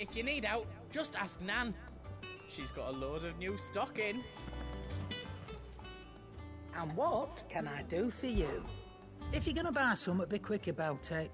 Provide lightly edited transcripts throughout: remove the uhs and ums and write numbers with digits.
If you need out, just ask Nan. She's got a load of new stock in. And what can I do for you? If you're gonna buy something, be quick about it.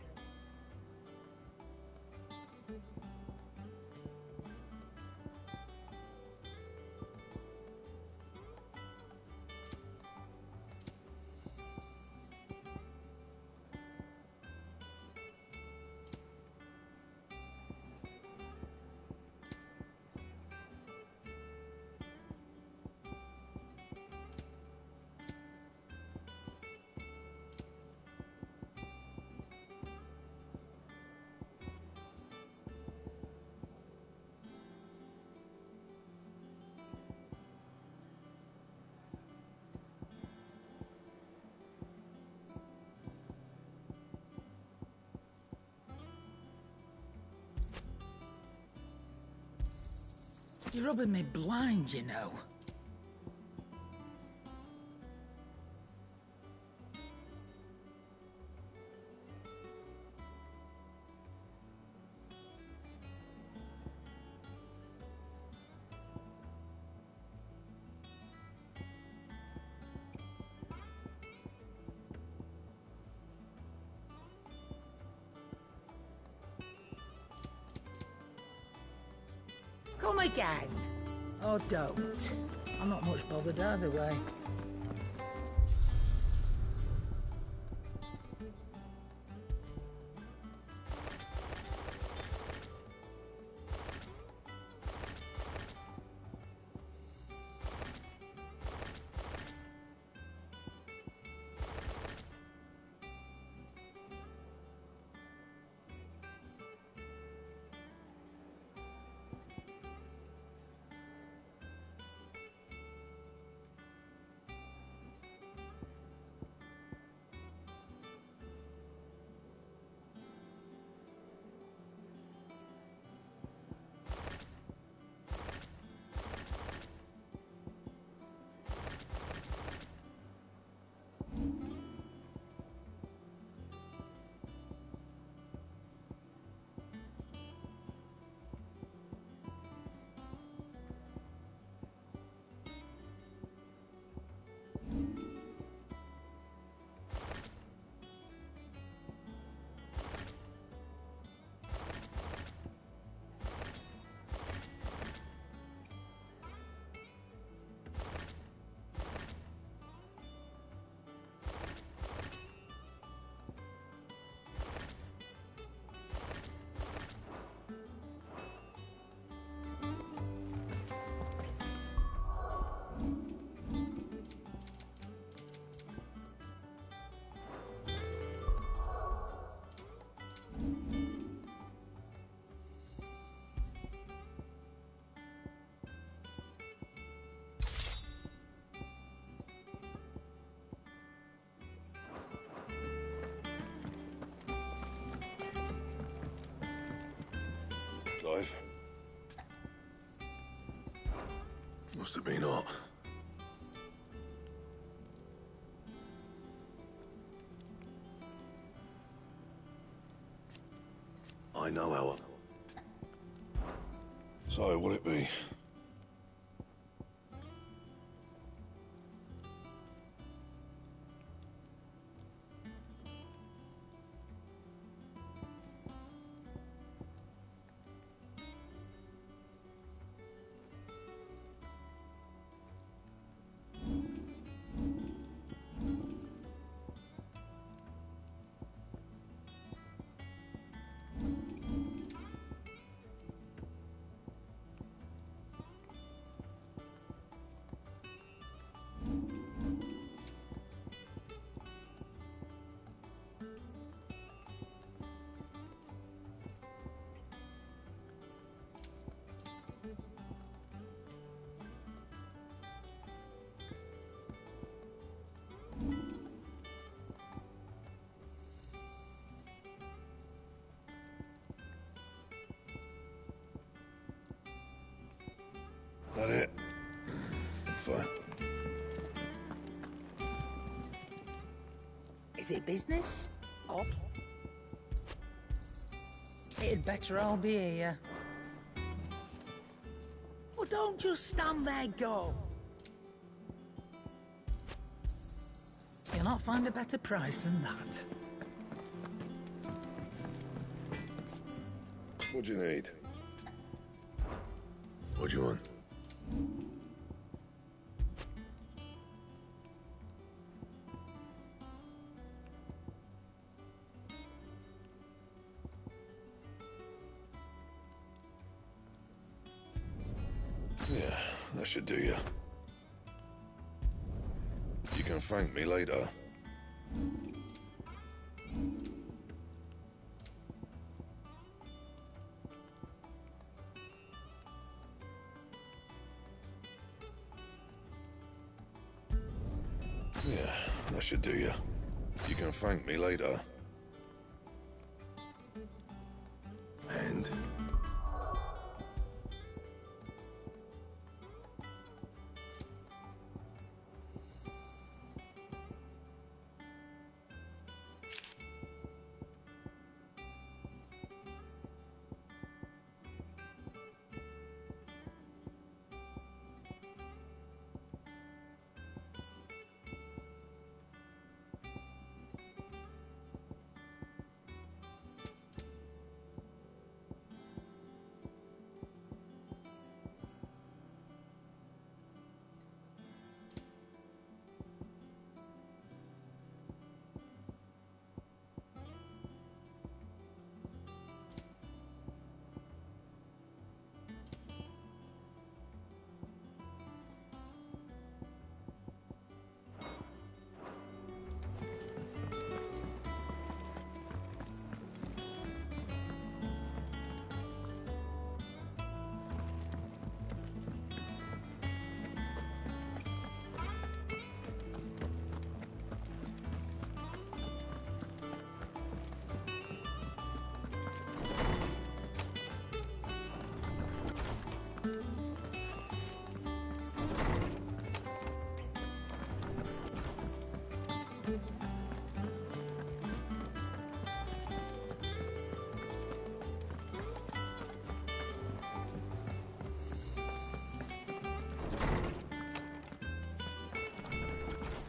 You're rubbing me blind, you know. Come again. Oh, don't. I'm not much bothered either way. Clive? Must have been hot. I know how. So, what'll it be? That it? Fine. Is it business? Or... It'd better all be here. don't just stand there, go. You'll not find a better price than that. What do you need? What do you want? Yeah, that should do you. You can thank me later. Yeah, that should do you. You can thank me later. And?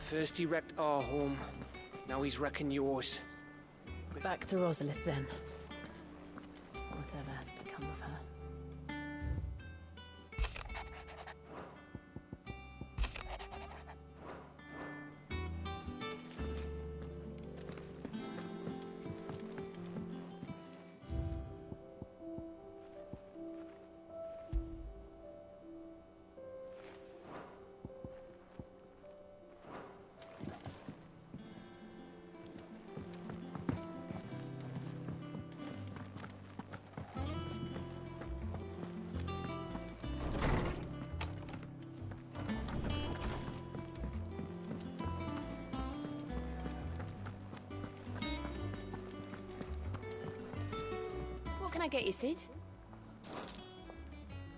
First he wrecked our home, now he's wrecking yours. Back to Rosalith then. Whatever has become of her. What can I get you, Sid?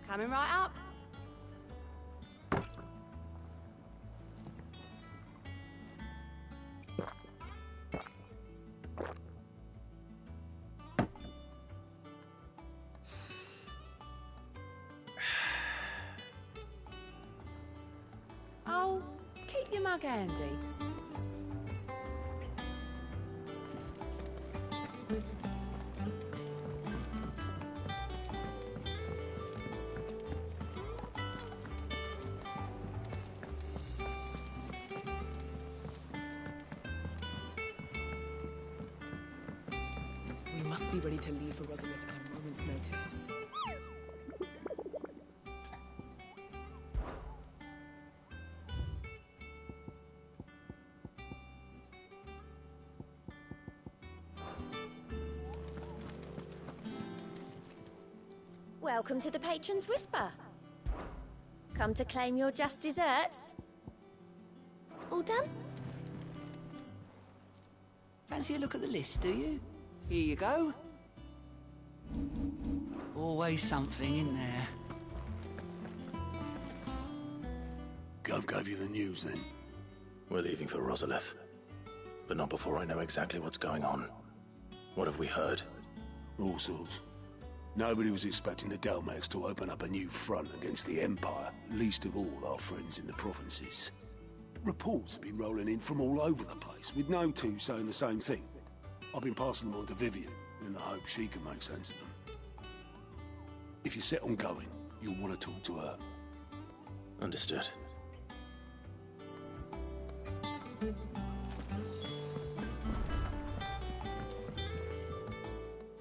Coming right up. Oh, keep your mug handy. We must be ready to leave for Rosalith at a moment's notice. Welcome to the Patron's Whisper. Come to claim your just desserts. All done? Fancy a look at the list, do you? Here you go. Always something in there. Gov gave you the news, then? We're leaving for Rosalith. But not before I know exactly what's going on. What have we heard? All sorts. Nobody was expecting the Dalmacs to open up a new front against the Empire, least of all our friends in the provinces. Reports have been rolling in from all over the place, with no two saying the same thing. I've been passing them on to Vivian, in the hope she can make sense of them. If you're set on going, you'll want to talk to her. Understood.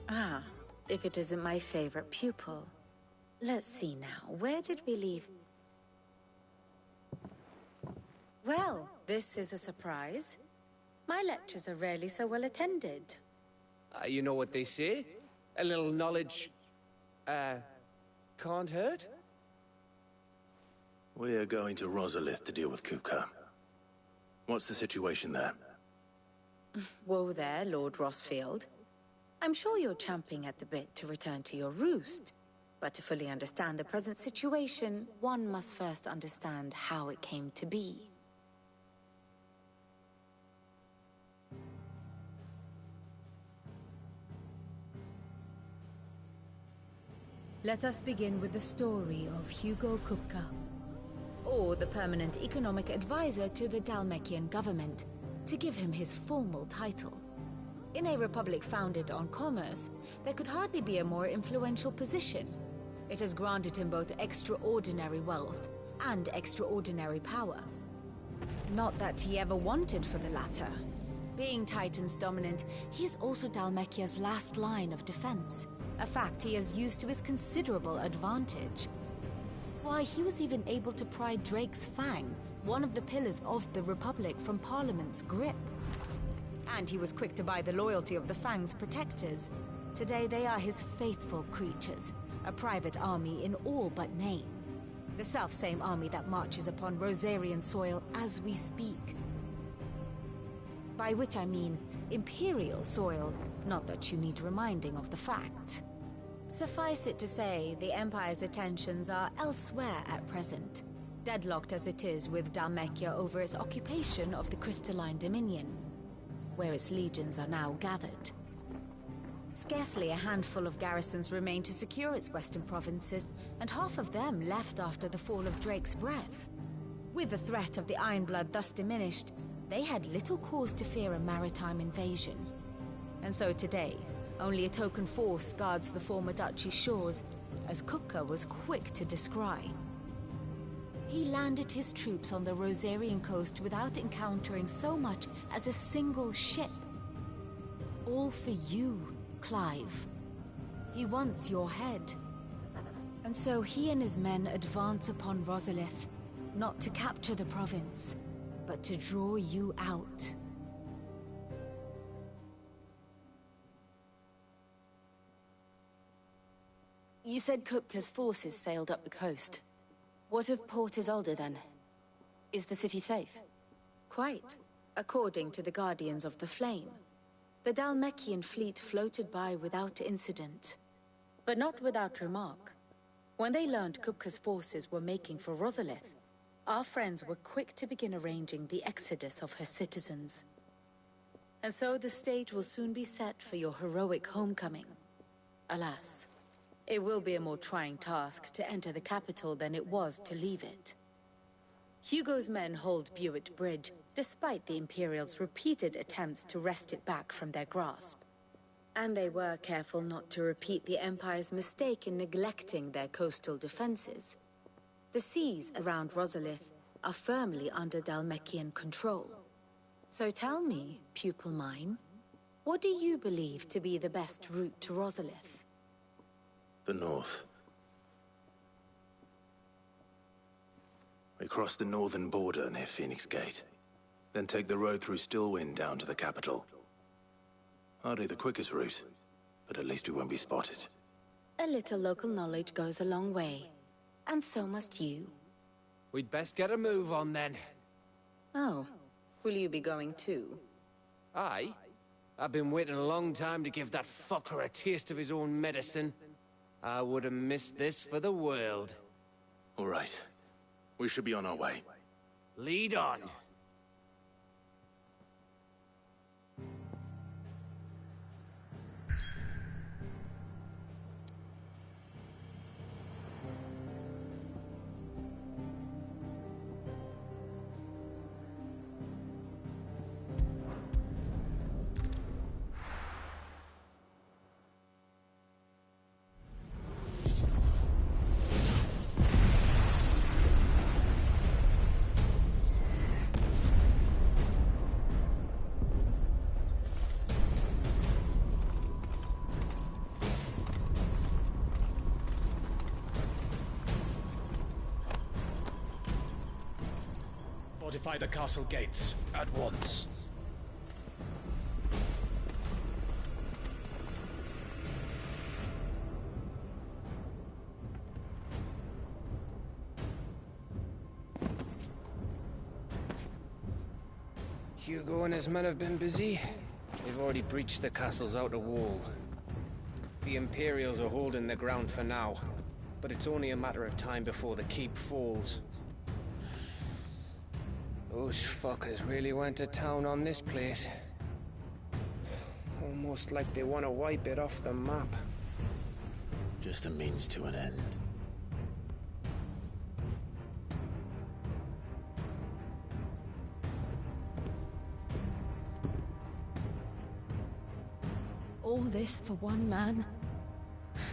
Ah, if it isn't my favorite pupil. Let's see now, where did we leave? Well, this is a surprise. My lectures are rarely so well attended. You know what they say? A little knowledge, can't hurt? We're going to Rosalith to deal with Kupka. What's the situation there? Whoa there, Lord Rossfield. I'm sure you're champing at the bit to return to your roost. But to fully understand the present situation, one must first understand how it came to be. Let us begin with the story of Hugo Kupka, or the permanent economic advisor to the Dalmekian government, to give him his formal title. In a republic founded on commerce, there could hardly be a more influential position. It has granted him both extraordinary wealth and extraordinary power. Not that he ever wanted for the latter. Being Titan's dominant, he is also Dalmekia's last line of defense, a fact he has used to his considerable advantage. Why, he was even able to pry Drake's Fang, one of the pillars of the Republic, from Parliament's grip. And he was quick to buy the loyalty of the Fang's protectors. Today they are his faithful creatures, a private army in all but name. The self-same army that marches upon Rosarian soil as we speak. By which I mean Imperial soil, not that you need reminding of the fact. Suffice it to say, the Empire's attentions are elsewhere at present, deadlocked as it is with Dalmekia over its occupation of the Crystalline Dominion, where its legions are now gathered. Scarcely a handful of garrisons remain to secure its western provinces, and half of them left after the fall of Drake's Breath. With the threat of the Ironblood thus diminished, they had little cause to fear a maritime invasion. And so today, only a token force guards the former duchy's shores, as Kupka was quick to descry. He landed his troops on the Rosarian coast without encountering so much as a single ship. All for you, Clive. He wants your head. And so he and his men advance upon Rosalith, not to capture the province, but to draw you out. You said Kupka's forces sailed up the coast. What of Port Isolde, then? Is the city safe? Quite, according to the Guardians of the Flame. The Dalmekian fleet floated by without incident. But not without remark. When they learned Kupka's forces were making for Rosalith, our friends were quick to begin arranging the exodus of her citizens. And so the stage will soon be set for your heroic homecoming. Alas, it will be a more trying task to enter the capital than it was to leave it. Hugo's men hold Buett Bridge, despite the Imperials' repeated attempts to wrest it back from their grasp. And they were careful not to repeat the Empire's mistake in neglecting their coastal defenses. The seas around Rosalith are firmly under Dalmekian control. So tell me, pupil mine, what do you believe to be the best route to Rosalith? The north. We cross the northern border near Phoenix Gate, then take the road through Stillwind down to the capital. Hardly the quickest route, but at least we won't be spotted. A little local knowledge goes a long way, and so must you. We'd best get a move on then. Oh, will you be going too? Aye. I've been waiting a long time to give that fucker a taste of his own medicine. I would have missed this for the world. All right. We should be on our way. Lead on. Fortify the castle gates, at once. Hugo and his men have been busy. They've already breached the castle's outer wall. The Imperials are holding the ground for now, but it's only a matter of time before the keep falls. Those fuckers really went to town on this place. Almost like they want to wipe it off the map. Just a means to an end. All this for one man?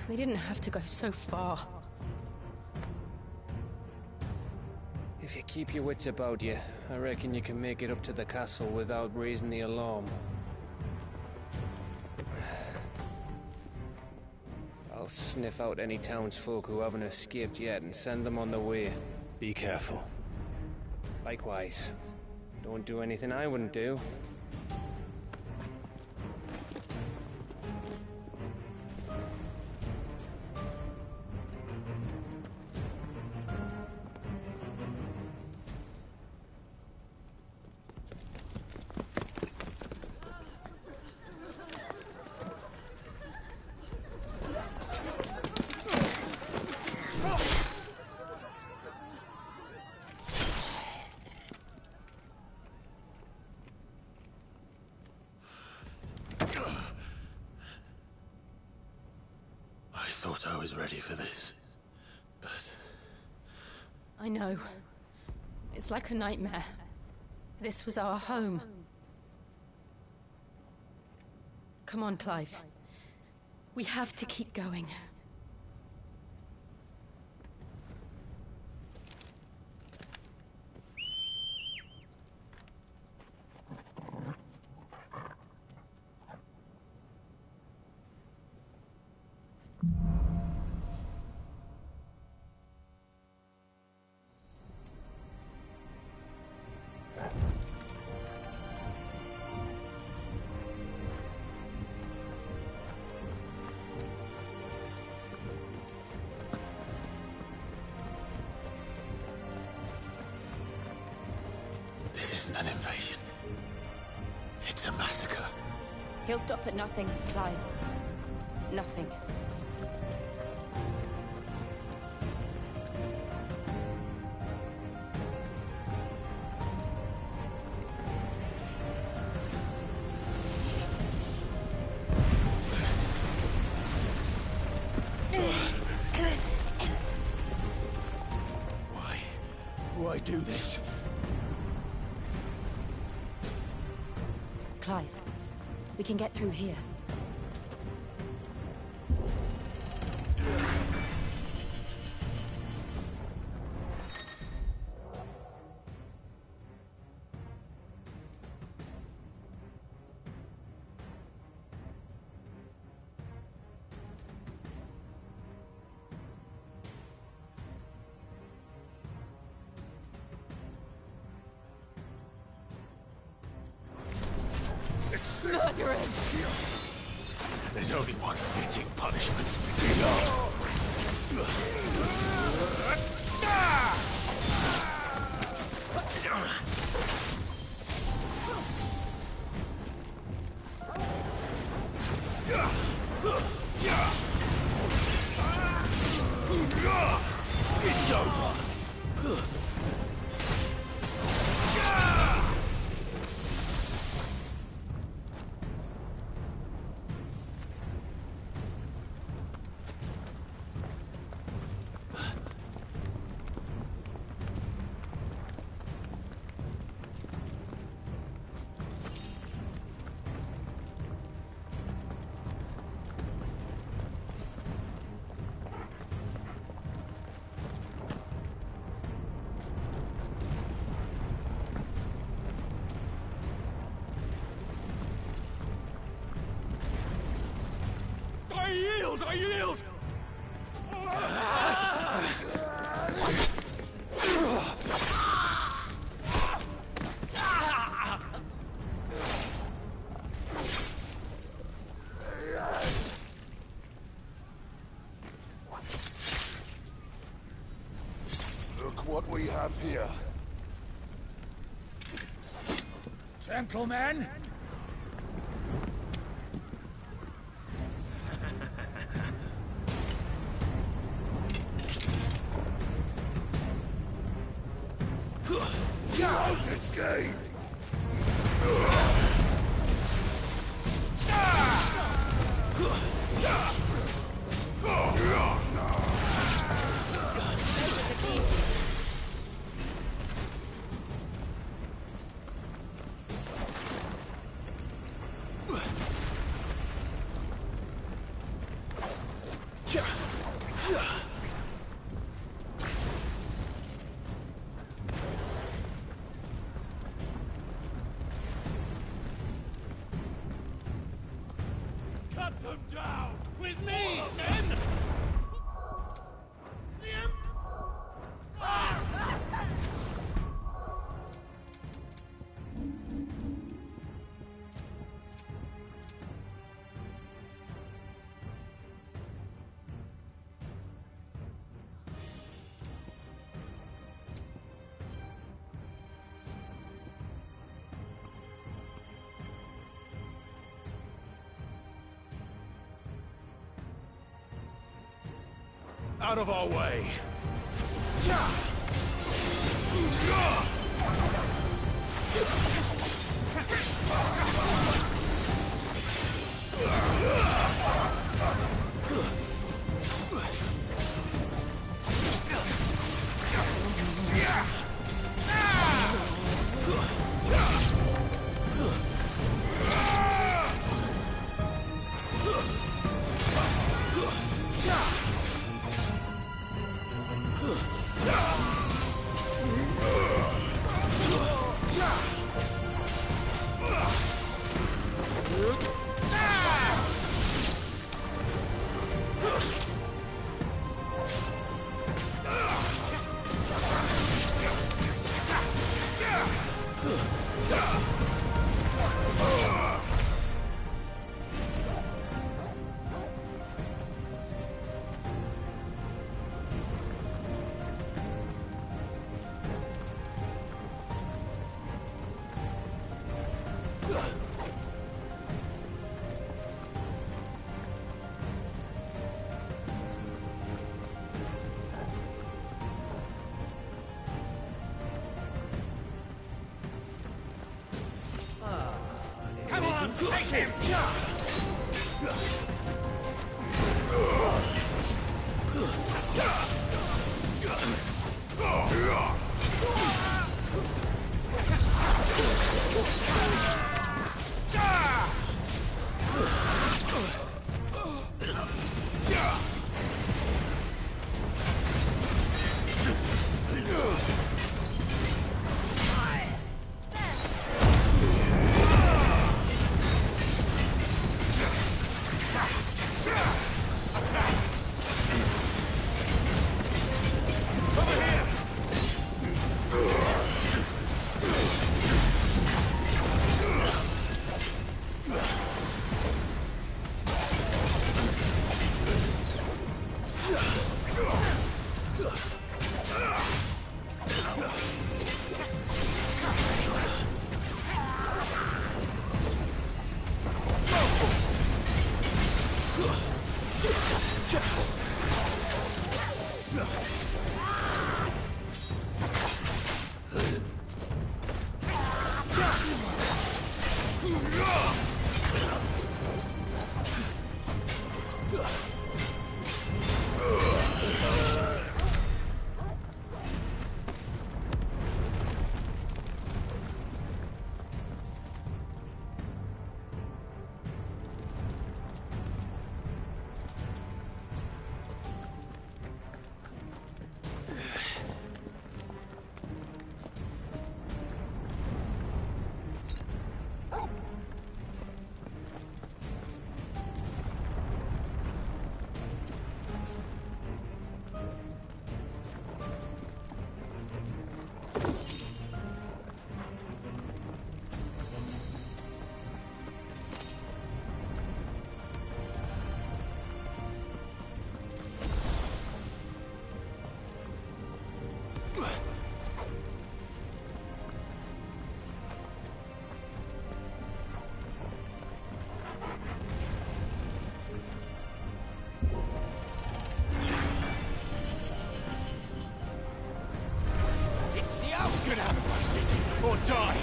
They didn't have to go so far. If you keep your wits about you, I reckon you can make it up to the castle without raising the alarm. I'll sniff out any townsfolk who haven't escaped yet and send them on the way. Be careful. Likewise. Don't do anything I wouldn't do. I thought I was ready for this, but... I know. It's like a nightmare. This was our home. Come on, Clive. We have to keep going. This isn't an invasion. It's a massacre. He'll stop at nothing, Clive. Nothing. Why do this? Clive, we can get through here. Murderers! There's only one fitting punishment. It's over. what we have here. Gentlemen! You won't escape! Cut them down! With me, men! Out of our way! Come on, take him! or die!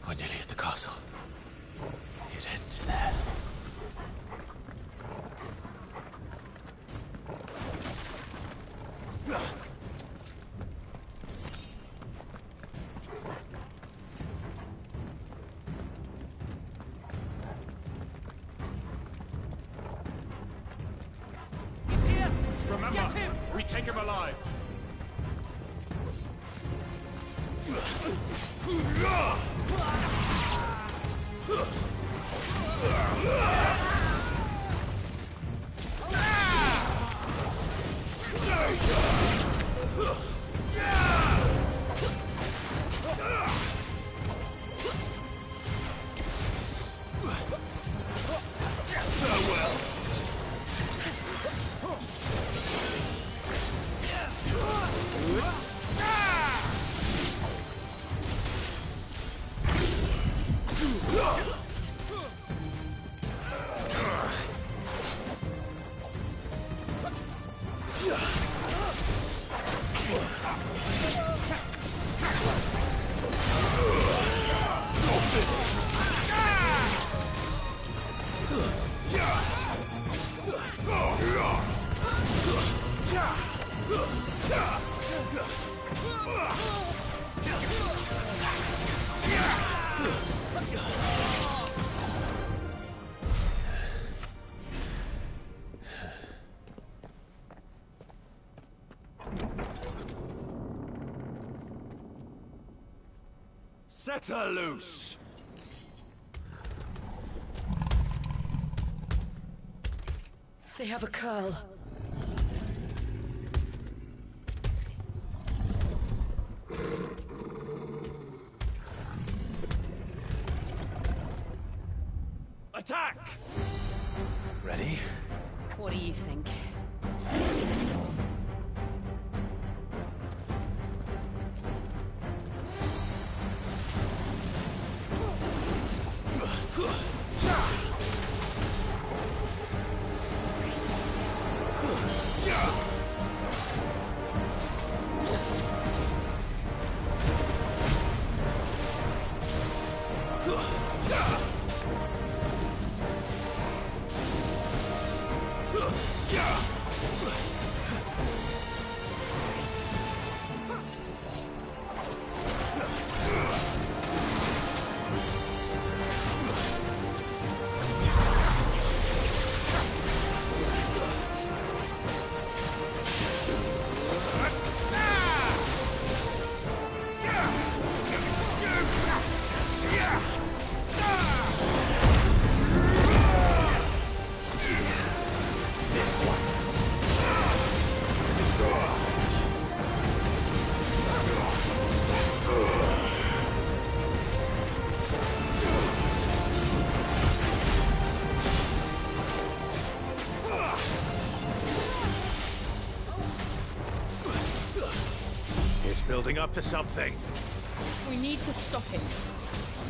We're nearly at the castle. It ends there. He's here! Remember, get him! We take him alive! Set her loose! They have a curl. Attack! Ready? What do you think? It's building up to something. We need to stop him.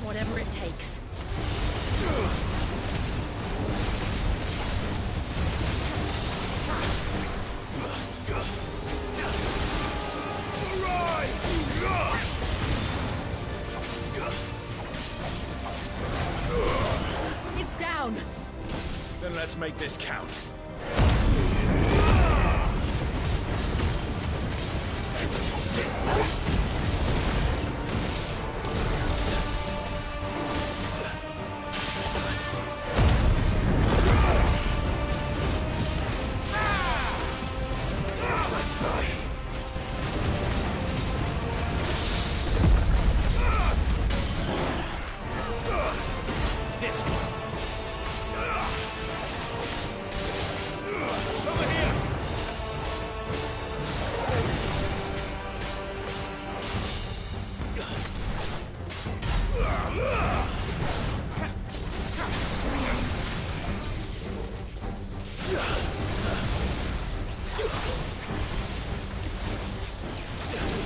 Whatever it takes. It's down. Then let's make this count.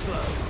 slow.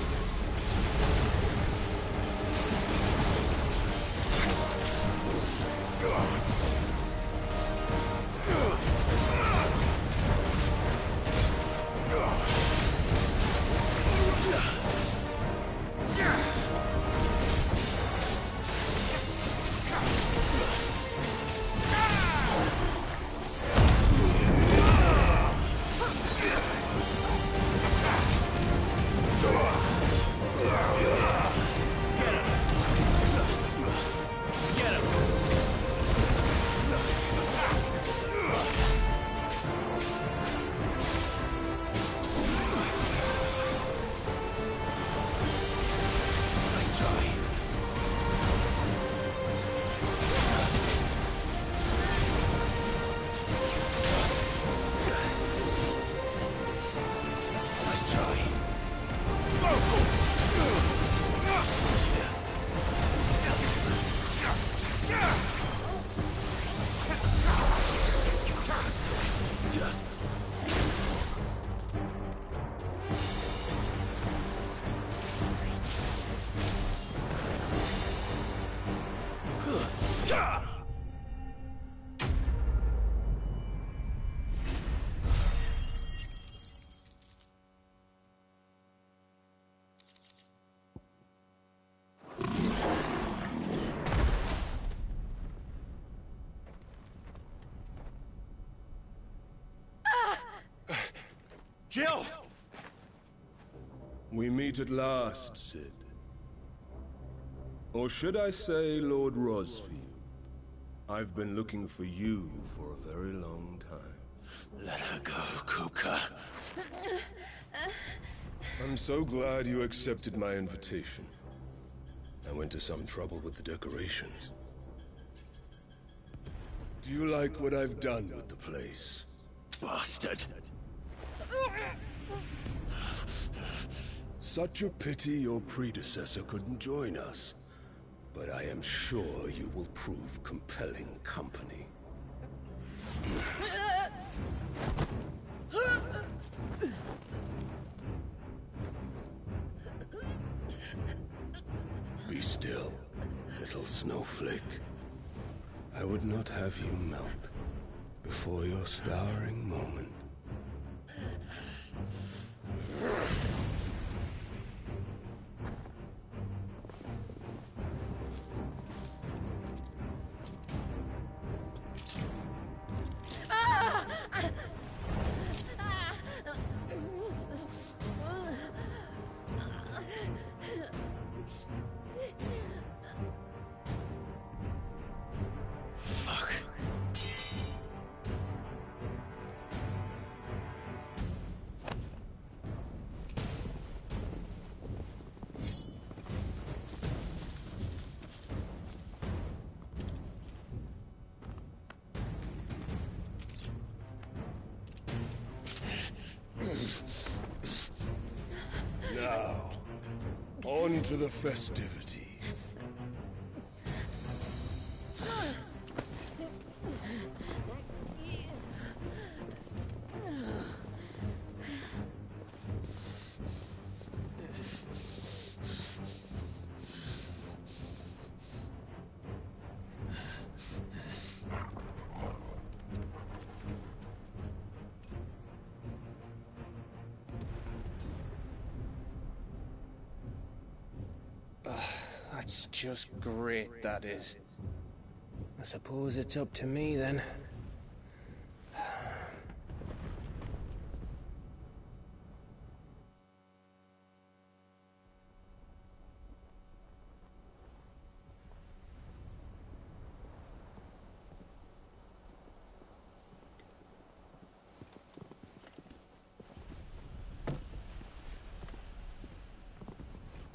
Jill! We meet at last, Sid. Or should I say, Lord Rosfield? I've been looking for you for a very long time. Let her go, Kupka. I'm so glad you accepted my invitation. I went to some trouble with the decorations. Do you like what I've done with the place? Bastard! Such a pity your predecessor couldn't join us. But I am sure you will prove compelling company. Be still, little snowflake. I would not have you melt before your starring moment. Now, on to the festivities. That's just great, that is. I suppose it's up to me, then.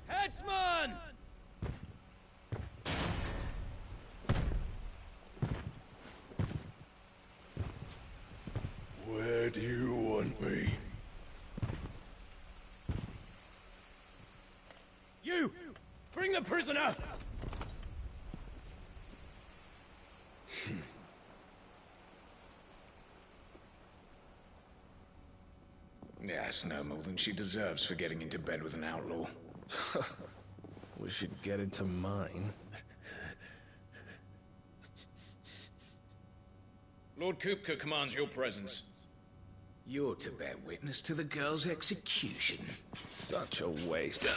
Headsman! Where do you want me? You! Bring the prisoner! Yes. That's no more than she deserves for getting into bed with an outlaw. We should get into mine. Lord Kupka commands your presence. You're to bear witness to the girl's execution. Such a waste.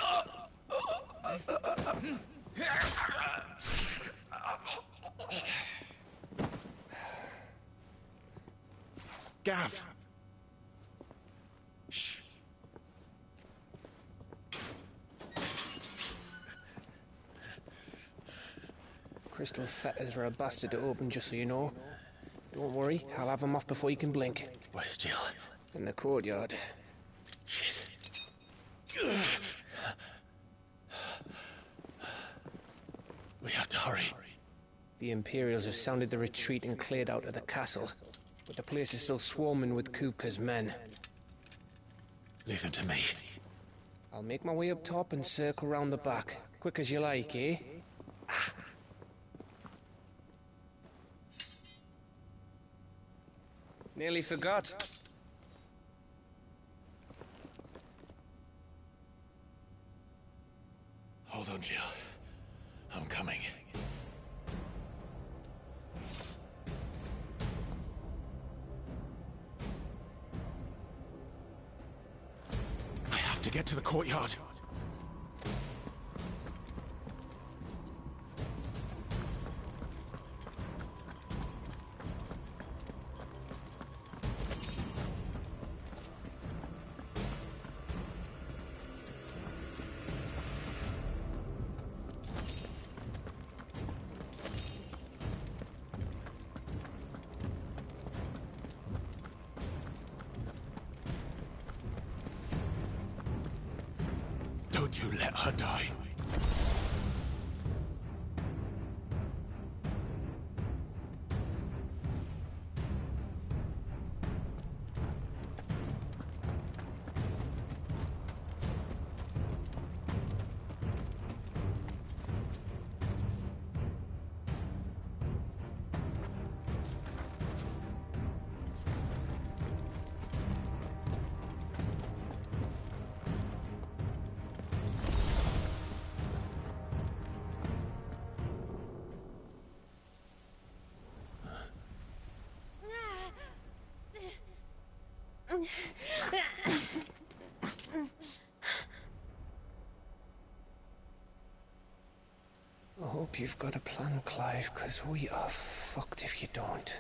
Gav! Shh! Crystal fetters are a bastard to open, just so you know. Don't worry, I'll have them off before you can blink. Where's Jill? In the courtyard. Shit. We have to hurry. The Imperials have sounded the retreat and cleared out of the castle. But the place is still swarming with Kupka's men. Leave them to me. I'll make my way up top and circle round the back. Quick as you like, eh? Nearly forgot. Hold on, Jill. I'm coming. I have to get to the courtyard. Don't you let her die. I hope you've got a plan, Clive, because we are fucked if you don't.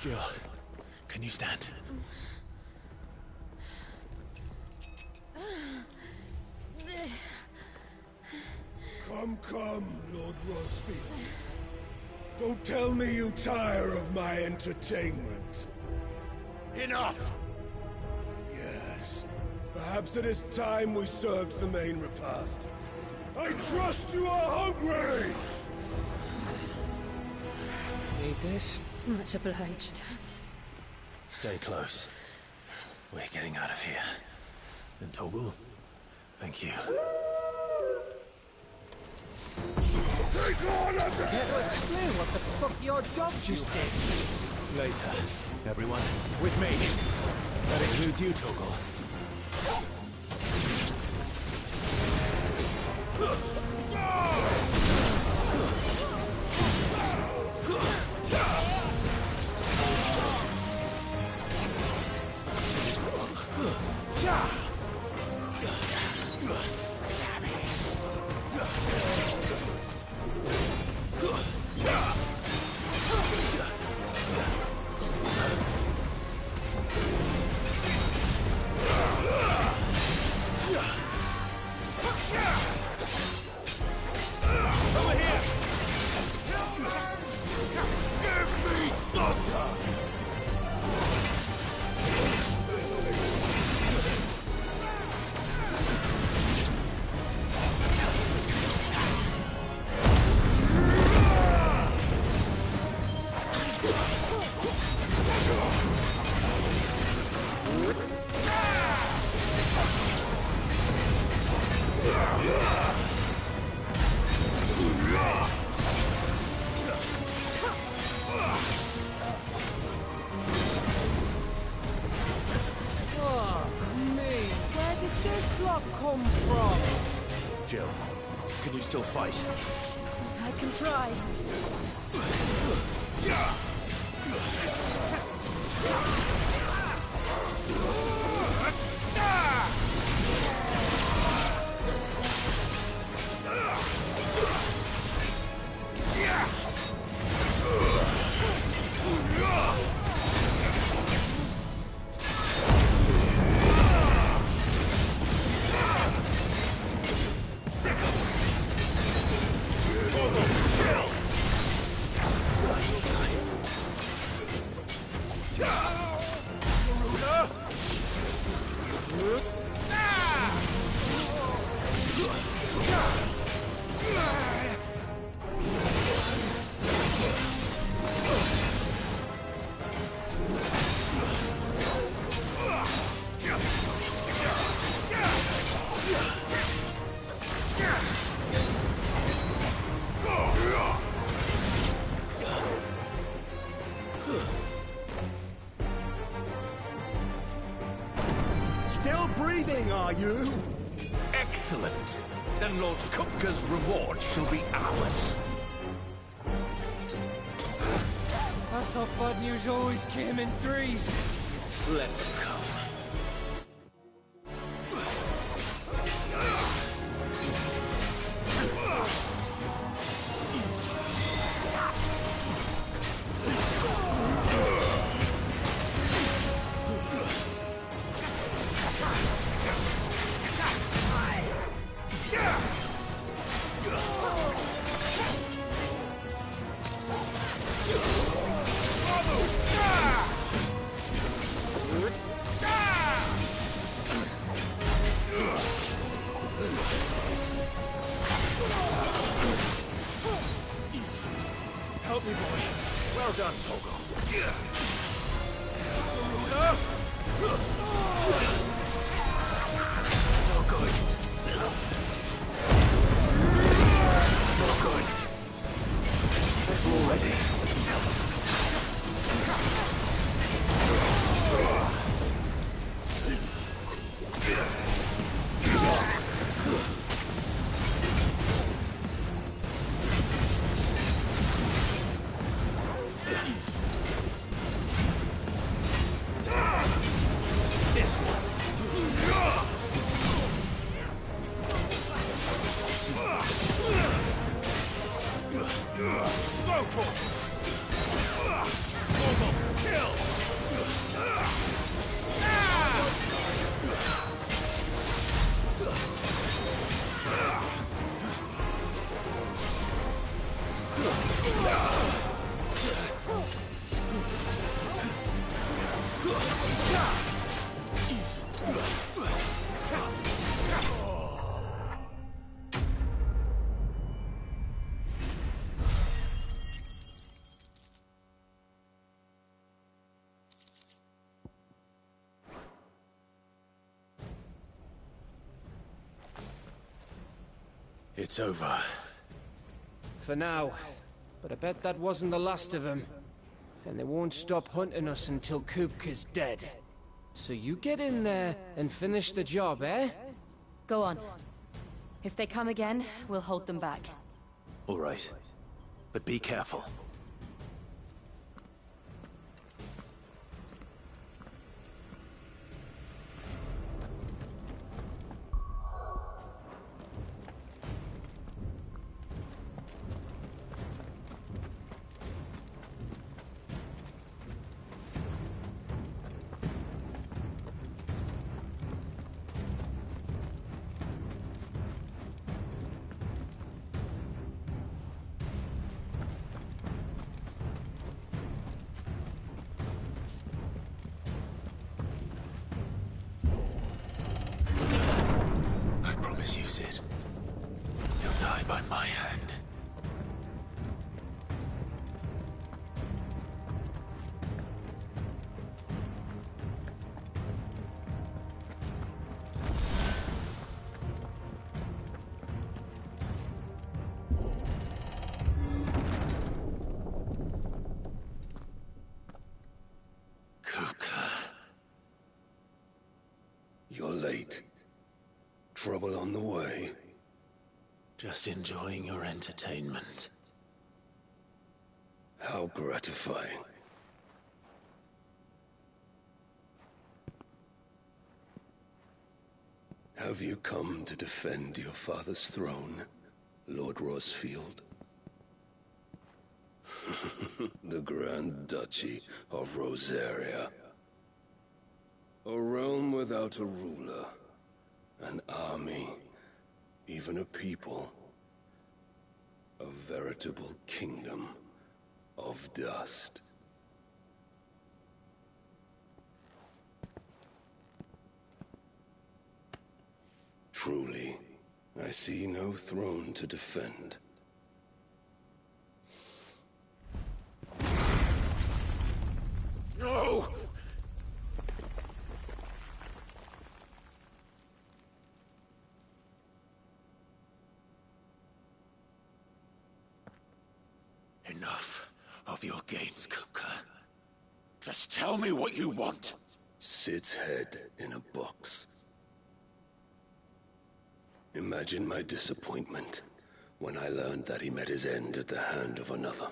Jill, can you stand? Come, Lord Rosfield. Don't tell me you tire of my entertainment. Enough! Yes. Perhaps it is time we served the main repast. I trust you are hungry! Need this? Much obliged. Stay close. We're getting out of here. And Toggle, thank you. Take on of them! Care to explain what the fuck your dog just did? Later, everyone. With me. That includes you, Toggle. fuck come from? Jill, can you still fight? I can try. Still breathing, are you? Excellent. Then Lord Kupka's reward shall be ours. I thought bad news always came in threes. Let them come. Help me, boy. Well done, Toggle. No good. No good. Already. This one. Go for it. Kill. It's over. For now. But I bet that wasn't the last of them. And they won't stop hunting us until Kupka's dead. So you get in there and finish the job, eh? Go on. If they come again, we'll hold them back. All right. But be careful. I promise you, Sid. You'll die by my hand. Kupka. You're late. trouble on the way? Just enjoying your entertainment. How gratifying. Have you come to defend your father's throne, Lord Rosfield? The Grand Duchy of Rosaria. A realm without a ruler, an army, even a people. A veritable kingdom of dust. Truly, I see no throne to defend. No! Enough of your games, Kupka. Just tell me what you want. Sid's head in a box. Imagine my disappointment when I learned that he met his end at the hand of another.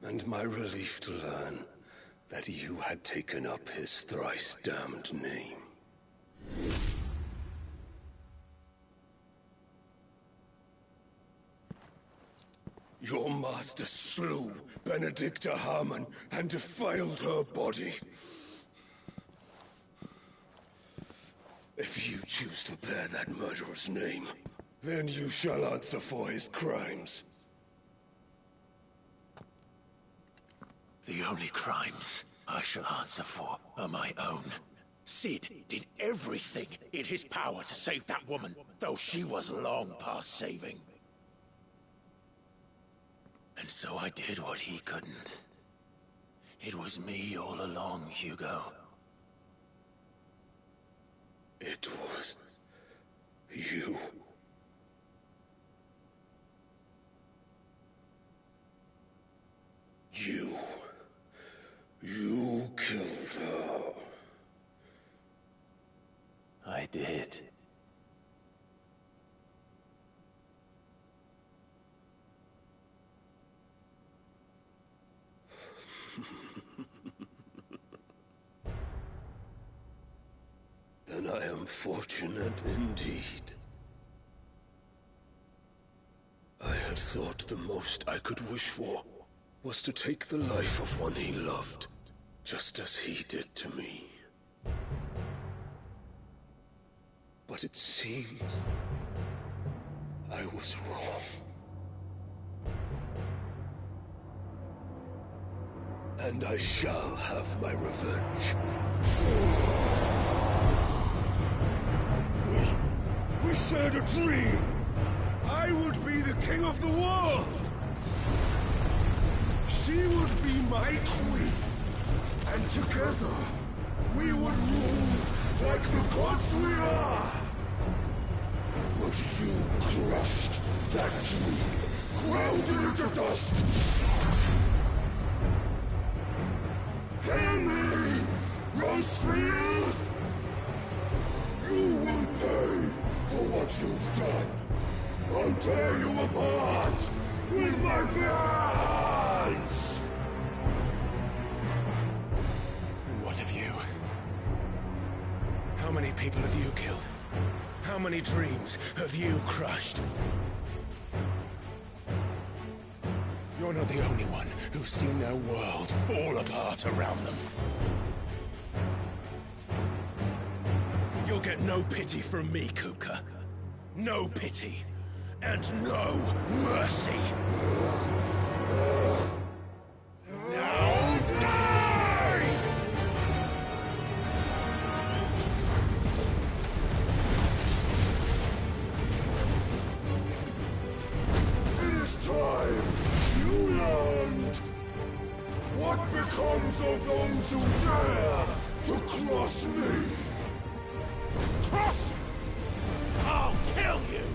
And my relief to learn that you had taken up his thrice-damned name. Your master slew Benedicta Harmon and defiled her body. If you choose to bear that murderer's name, then you shall answer for his crimes. The only crimes I shall answer for are my own. Sid did everything in his power to save that woman, though she was long past saving. And so I did what he couldn't. It was me all along, Hugo. It was you. You killed her. I did. Then I am fortunate indeed. I had thought the most I could wish for was to take the life of one he loved, just as he did to me. But it seems I was wrong. And I shall have my revenge. We shared a dream. I would be the king of the world. She would be my queen. And together, we would rule like the gods we are. But you crushed that dream, ground it into dust. Hear me, Rosefield! You will pay for what you've done. I'll tear you apart with my bare hands! And what of you? How many people have you killed? How many dreams have you crushed? You're not the only one who's seen their world fall apart around them. You'll get no pity from me, Kupka. No pity. And no mercy. Now die! It is time you learned what becomes of those who dare to cross me. Cross! I'll kill you!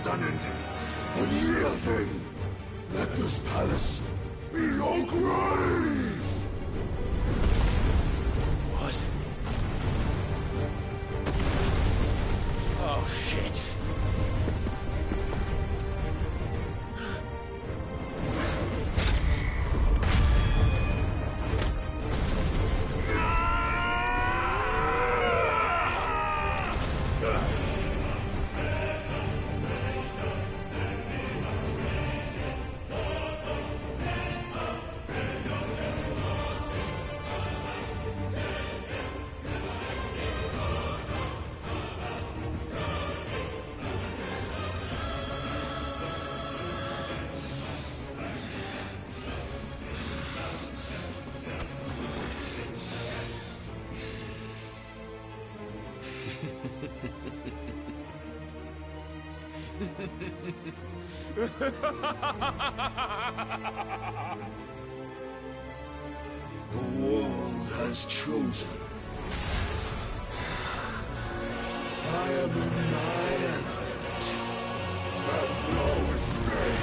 is unending, unyielding. Let this palace be your grave! What? Oh, shit. The world has chosen. I am in my element. There's no escape.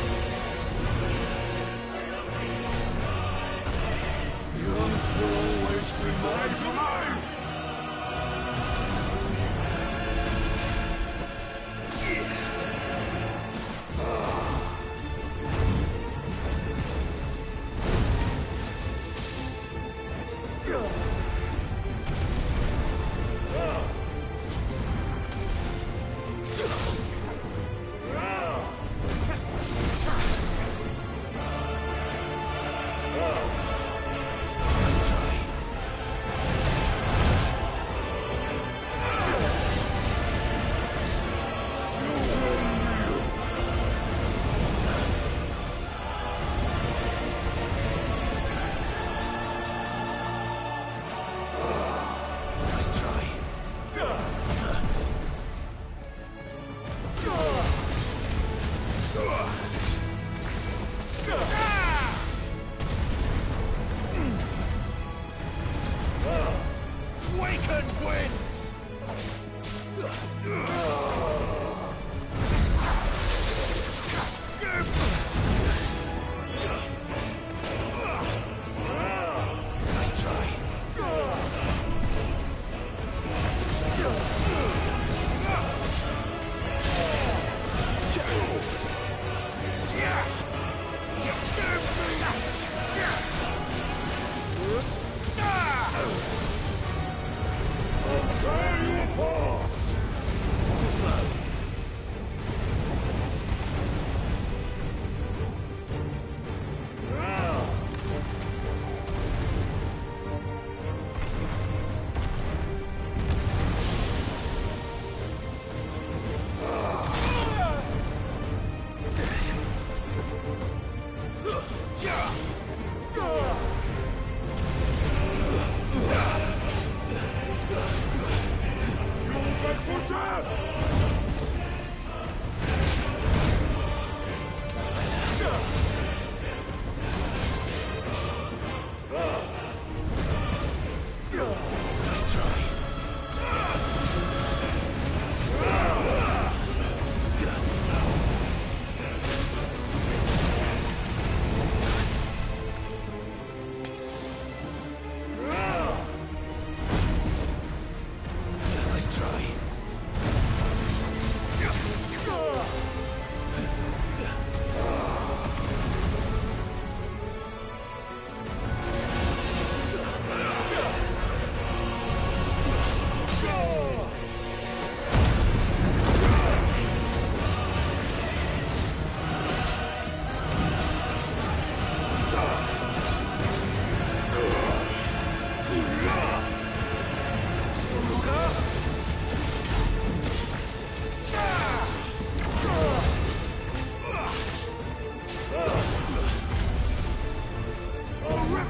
The earth will always be my domain.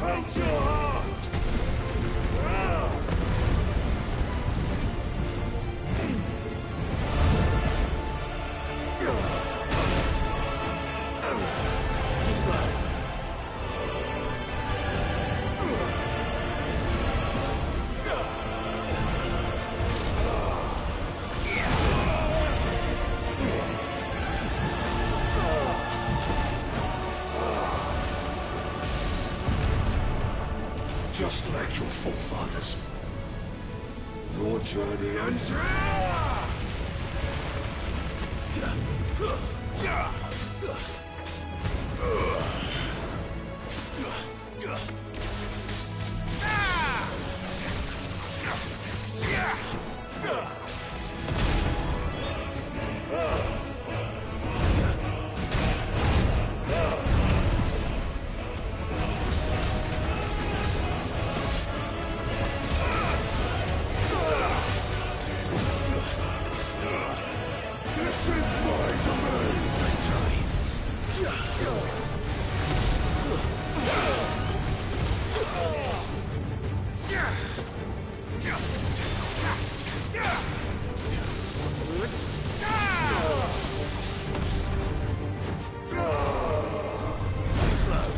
Out your heart! Too slow. Just like your forefathers. Your journey ends here! This is my domain! Let's try. Too slow.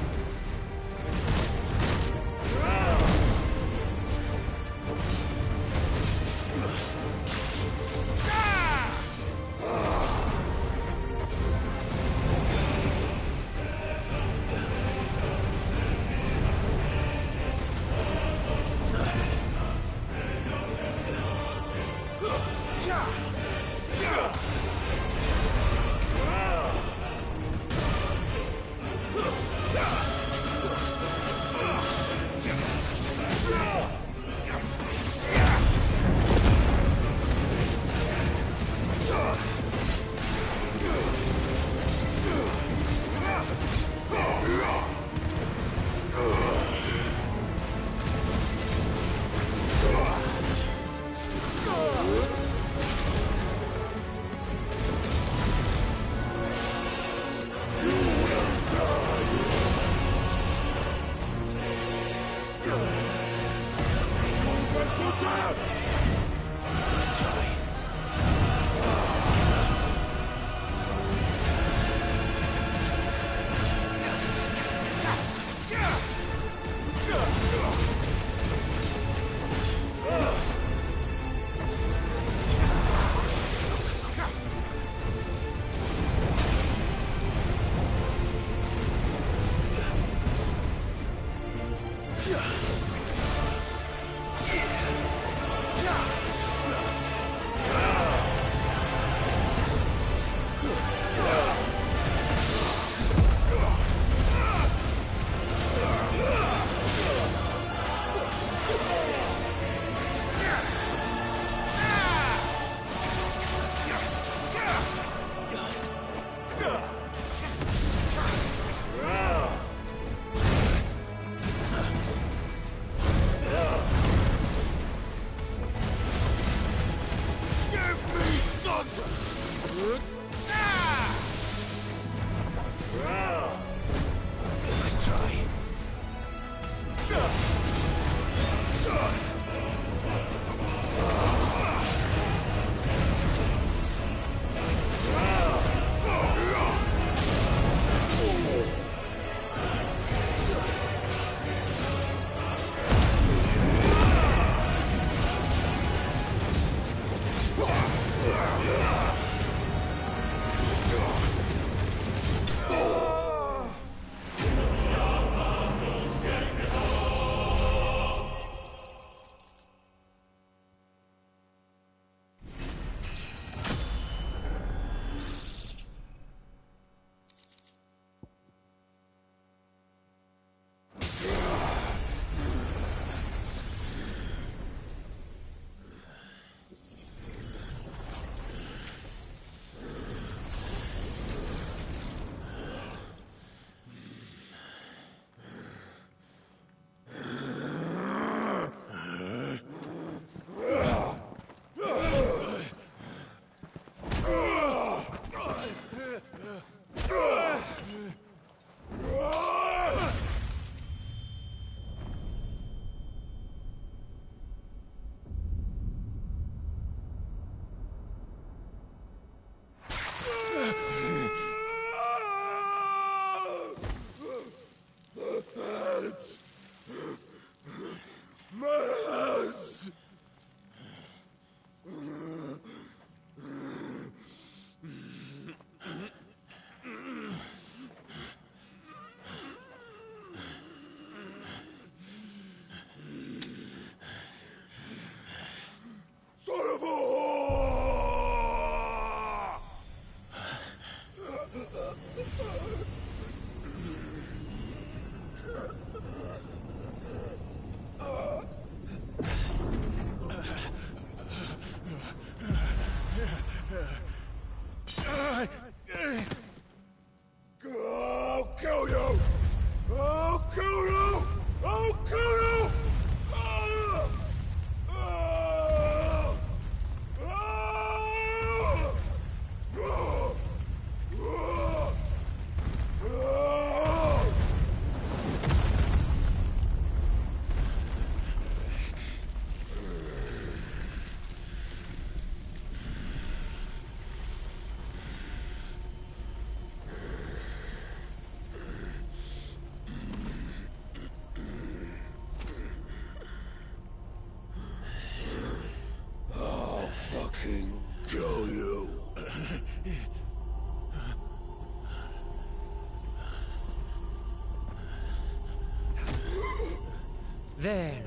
There.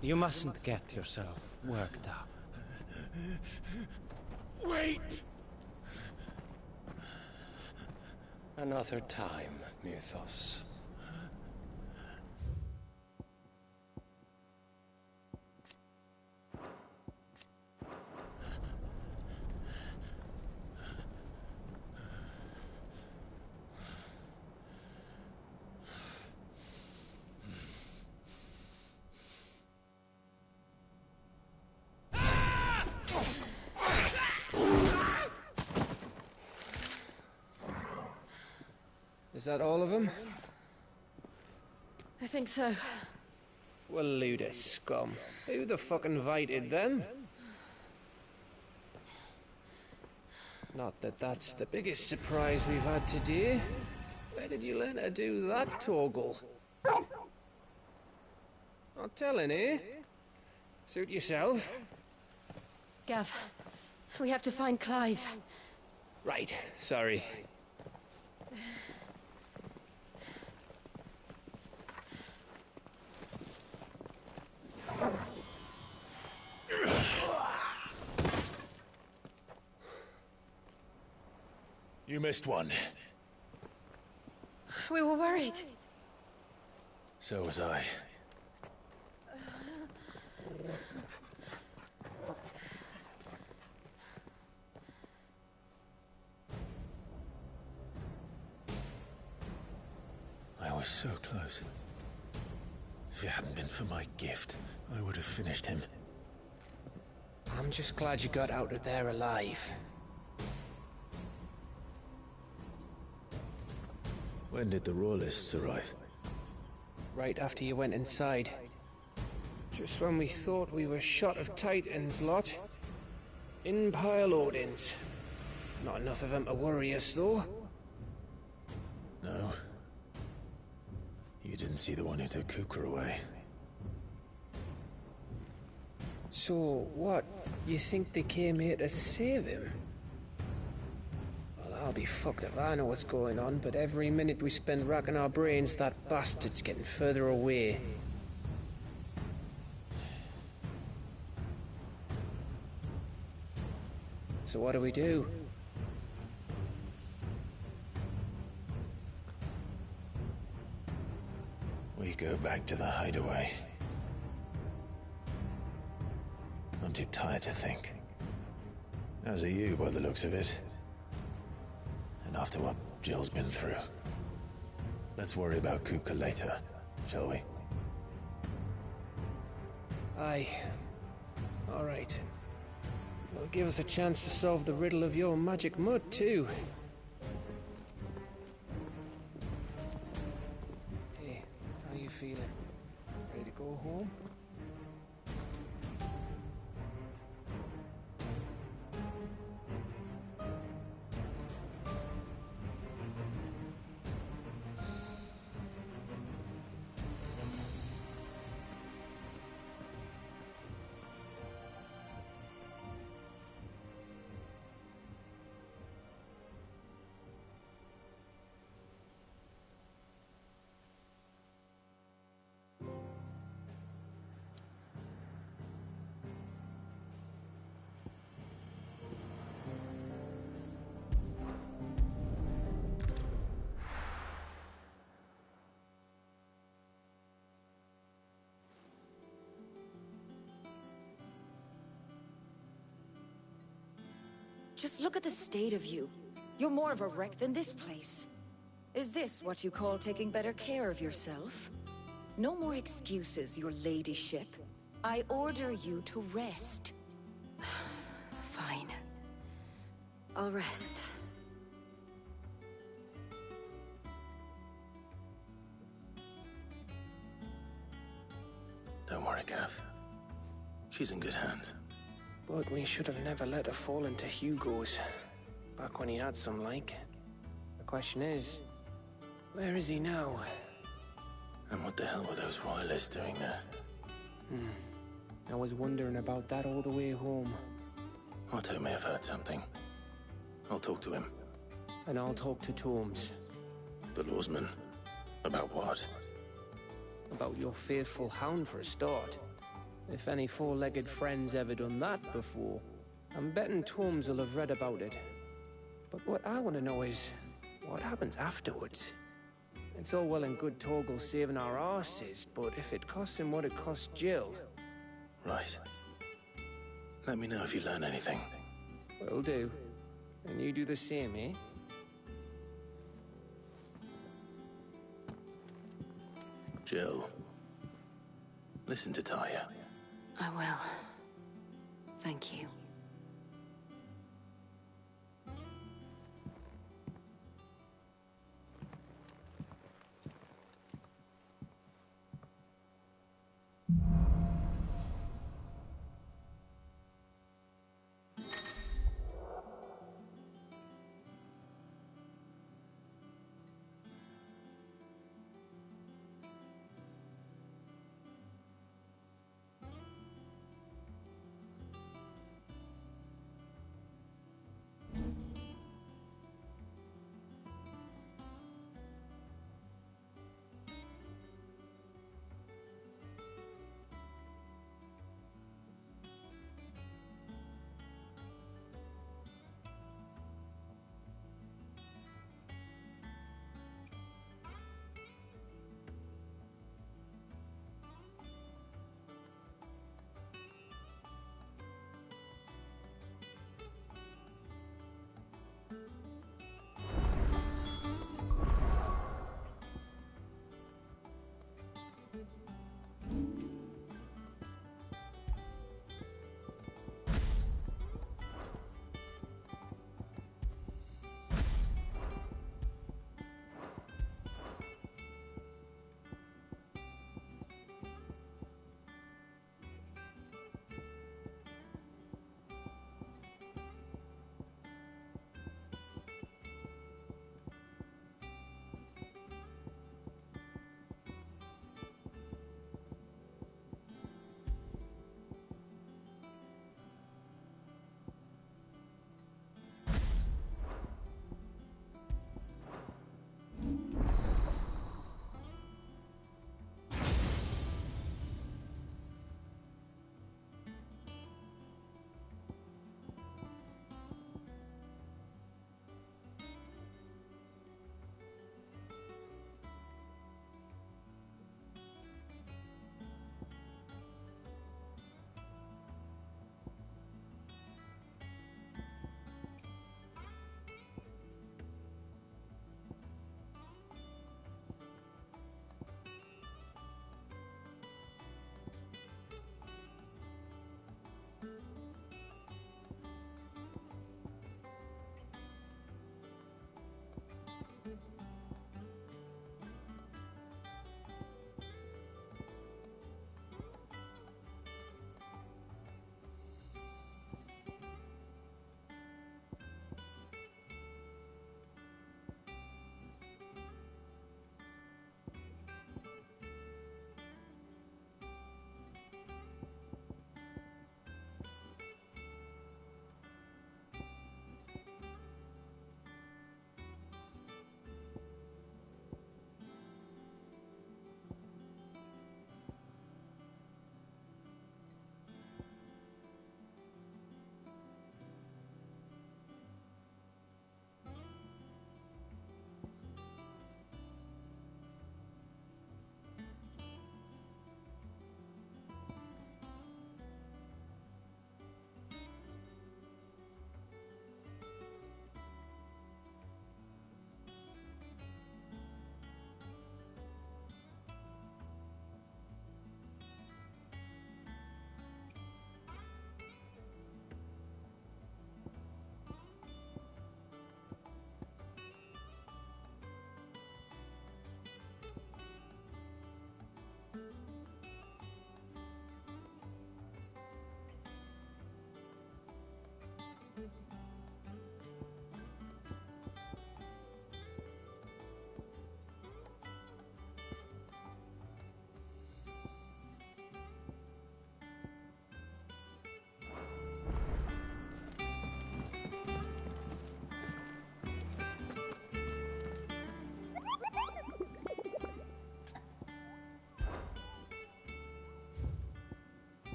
You mustn't get yourself worked up. Wait! Another time, Mythos. Is that all of them? I think so. Well, load of scum. Who the fuck invited them? Not that that's the biggest surprise we've had today. Where did you learn to do that, Torgal? Not telling, eh? Suit yourself. Gav, we have to find Clive. Right, sorry. You missed one. We were worried. So was I. I was so close. If it hadn't been for my gift, I would have finished him. I'm just glad you got out of there alive. When did the Royalists arrive? Right after you went inside. Just when we thought we were shot of Titans, lot. In pile Odins. Not enough of them to worry us, though. No. You didn't see the one who took Kupka away. So, what? You think they came here to save him? Well, I'll be fucked if I know what's going on, but every minute we spend racking our brains, that bastard's getting further away. So what do? We go back to the hideaway. I'm too tired to think. As are you, by the looks of it. And after what Jill's been through. Let's worry about Kupka later, shall we? Aye. All right. It'll give us a chance to solve the riddle of your magic mud, too. Hey, how you feeling? Ready to go home? Just look at the state of you. You're more of a wreck than this place. Is this what you call taking better care of yourself? No more excuses, your ladyship. I order you to rest. Fine. I'll rest. Don't worry, Gav. She's in good hands. But we should have never let her fall into Hugo's. Back when he had some like. The question is, where is he now? And what the hell were those royalists doing there? I was wondering about that all the way home. Otto may have heard something. I'll talk to him. And I'll talk to Tomes. The lawsman? About what? About your faithful hound for a start. If any four-legged friend's ever done that before, I'm betting Tomes will have read about it. But what I want to know is, what happens afterwards? It's all well and good Torgal saving our arses, but if it costs him what it cost Jill... Right. Let me know if you learn anything. Will do. And you do the same, eh? Jill, listen to Taya. I will. Thank you.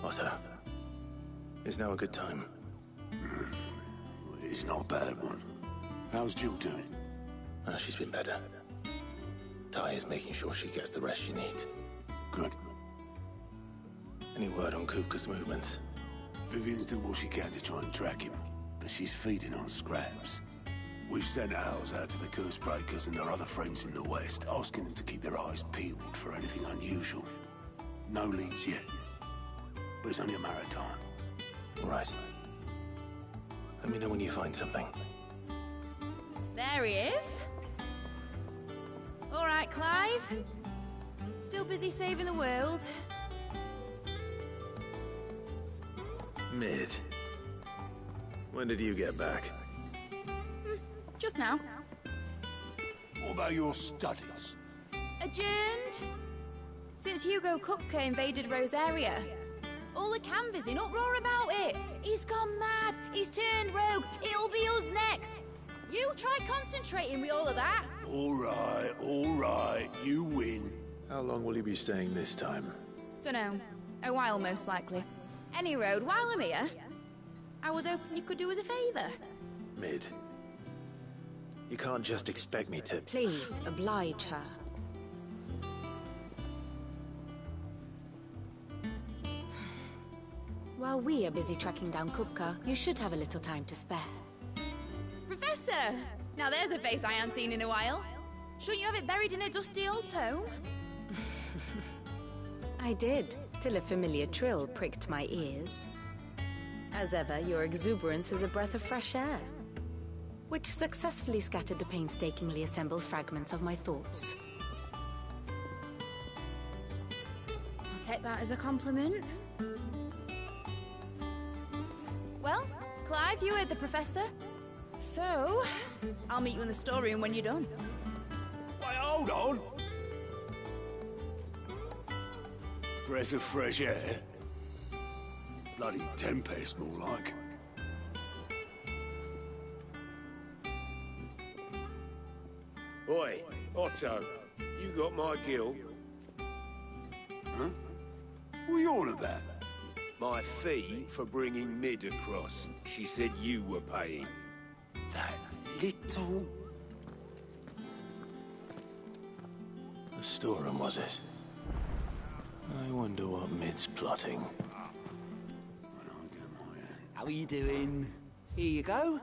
Otto, is now a good time? It's not a bad one. How's Jill doing? She's been better. Ty is making sure she gets the rest she needs. Good. Any word on Kupka's movements? Vivian's doing what she can to try and track him, but she's feeding on scraps. We've sent ours out to the Curse Breakers and their other friends in the West, asking them to keep their eyes peeled for anything unusual. No leads yet, but it's only a matter of time. Right. Let me know when you find something. There he is. All right, Clive. Still busy saving the world. Mid. When did you get back? Just now. What about your studies? Adjourned. Since Hugo Kupka invaded Rosaria. All the canvass in uproar about it. He's gone mad. He's turned rogue. It'll be us next. You try concentrating with all of that. All right. You win. How long will you be staying this time? Dunno. A while, most likely. Any road, while I'm here, I was hoping you could do us a favour. Mid. You can't just expect me to... Please, oblige her. While we are busy tracking down Kupka, you should have a little time to spare. Professor! Now there's a face I ain't seen in a while. Shouldn't you have it buried in a dusty old tome? I did, till a familiar trill pricked my ears. As ever, your exuberance is a breath of fresh air, which successfully scattered the painstakingly assembled fragments of my thoughts. I'll take that as a compliment. Well, Clive, you heard the professor. So, I'll meet you in the storeroom when you're done. Wait, hold on! Breath of fresh air? Bloody tempest, more like. Oi, Otto, you got my gill? Huh? What are you on about? My fee for bringing Mid across. She said you were paying. That little... The storeroom, was it? I wonder what Mid's plotting. How are you doing? Here you go.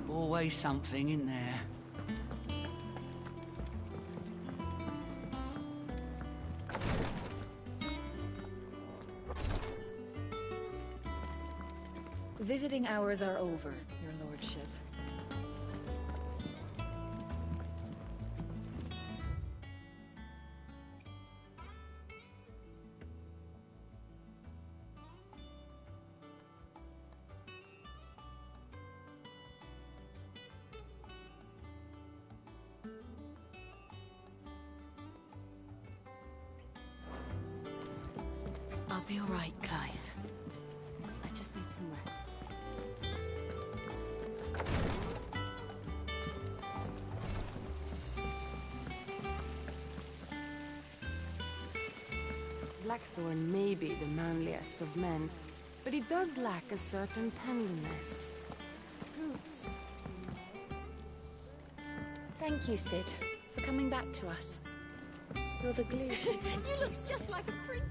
Always something in there. Visiting hours are over, your lordship. I'll be all right, Clive. I just need some rest. Blackthorn may be the manliest of men, but he does lack a certain tenderness. Roots. Thank you, Sid, for coming back to us. You're the glue. You look just like a prince.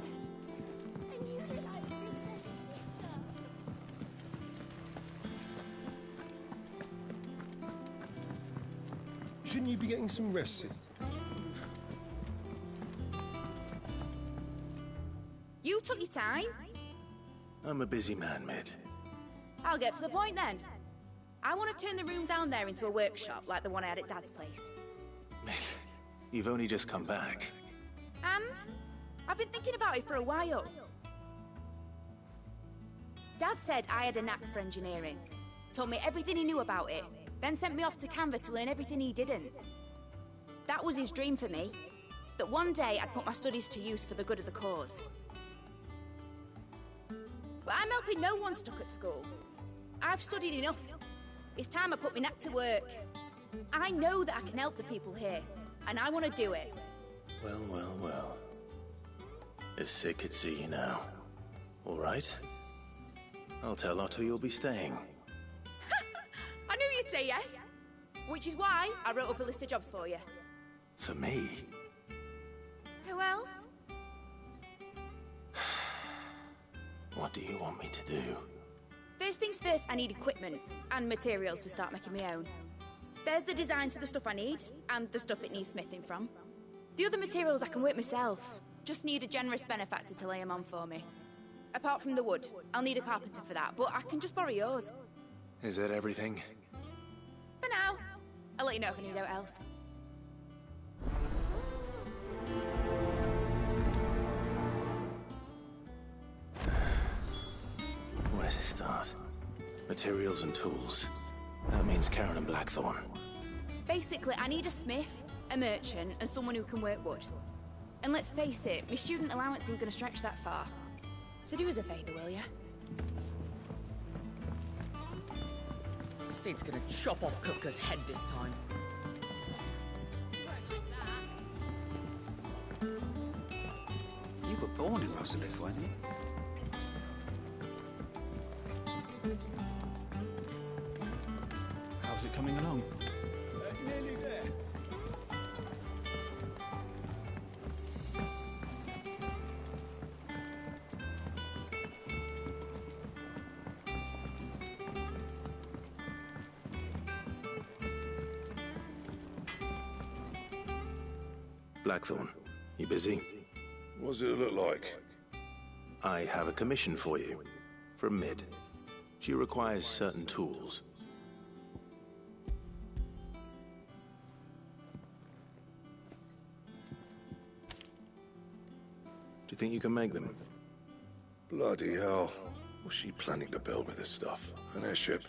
Yes. And you look like Princess sister. Shouldn't you be getting some rest, Sid? You took your time. I'm a busy man, Mid. I'll get to the point then. I want to turn the room down there into a workshop like the one I had at Dad's place. Mid, you've only just come back. And I've been thinking about it for a while. Dad said I had a knack for engineering. Told me everything he knew about it. Then sent me off to Canva to learn everything he didn't. That was his dream for me. That one day I'd put my studies to use for the good of the cause. But I'm helping no one stuck at school. I've studied enough. It's time I put my knack to work. I know that I can help the people here. and I want to do it. Well, well, well. If Sid could see you now. All right. I'll tell Otto you'll be staying. I knew you'd say yes. Which is why I wrote up a list of jobs for you. For me? Who else? What do you want me to do? First things first, I need equipment and materials to start making my own. There's the designs for the stuff I need, and the stuff it needs smithing from. The other materials I can work myself. Just need a generous benefactor to lay them on for me. Apart from the wood, I'll need a carpenter for that, but I can just borrow yours. Is that everything? For now. I'll let you know if I need out else. Where to start? Materials and tools. That means Karen and Blackthorn. Basically, I need a smith, a merchant, and someone who can work wood. And let's face it, my student allowance isn't going to stretch that far. So do us a favour, will ya? Sid's gonna chop off Kupka's head this time. You were born in Rosalith, weren't you? How's it coming along? Nearly there. Blackthorn, you busy? What does it look like? I have a commission for you. From Mid. She requires certain tools. Do you think you can make them? Bloody hell. What's she planning to build with this stuff? An airship?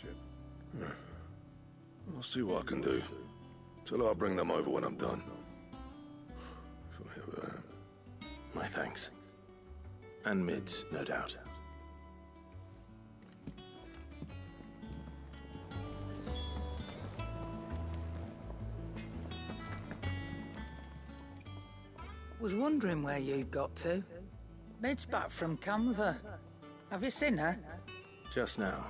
I'll see what I can do. Tell her I'll bring them over when I'm done. My thanks. And Mid's, no doubt. Was wondering where you'd got to. Mid's back from Canva. Have you seen her? Just now.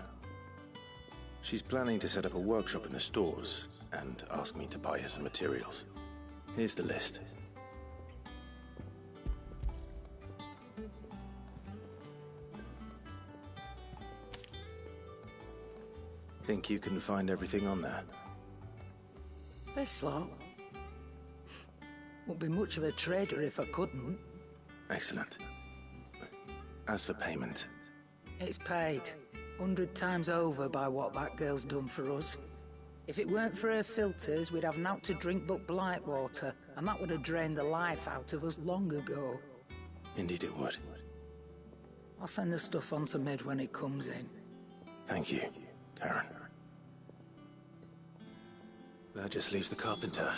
She's planning to set up a workshop in the stores and ask me to buy her some materials. Here's the list. Think you can find everything on there? This lot. Wouldn't be much of a trader if I couldn't. Excellent. As for payment... It's paid. 100 times over by what that girl's done for us. If it weren't for her filters, we'd have naught to drink but blight water, and that would have drained the life out of us long ago. Indeed it would. I'll send the stuff on to Mid when it comes in. Thank you, Karen. That just leaves the carpenter.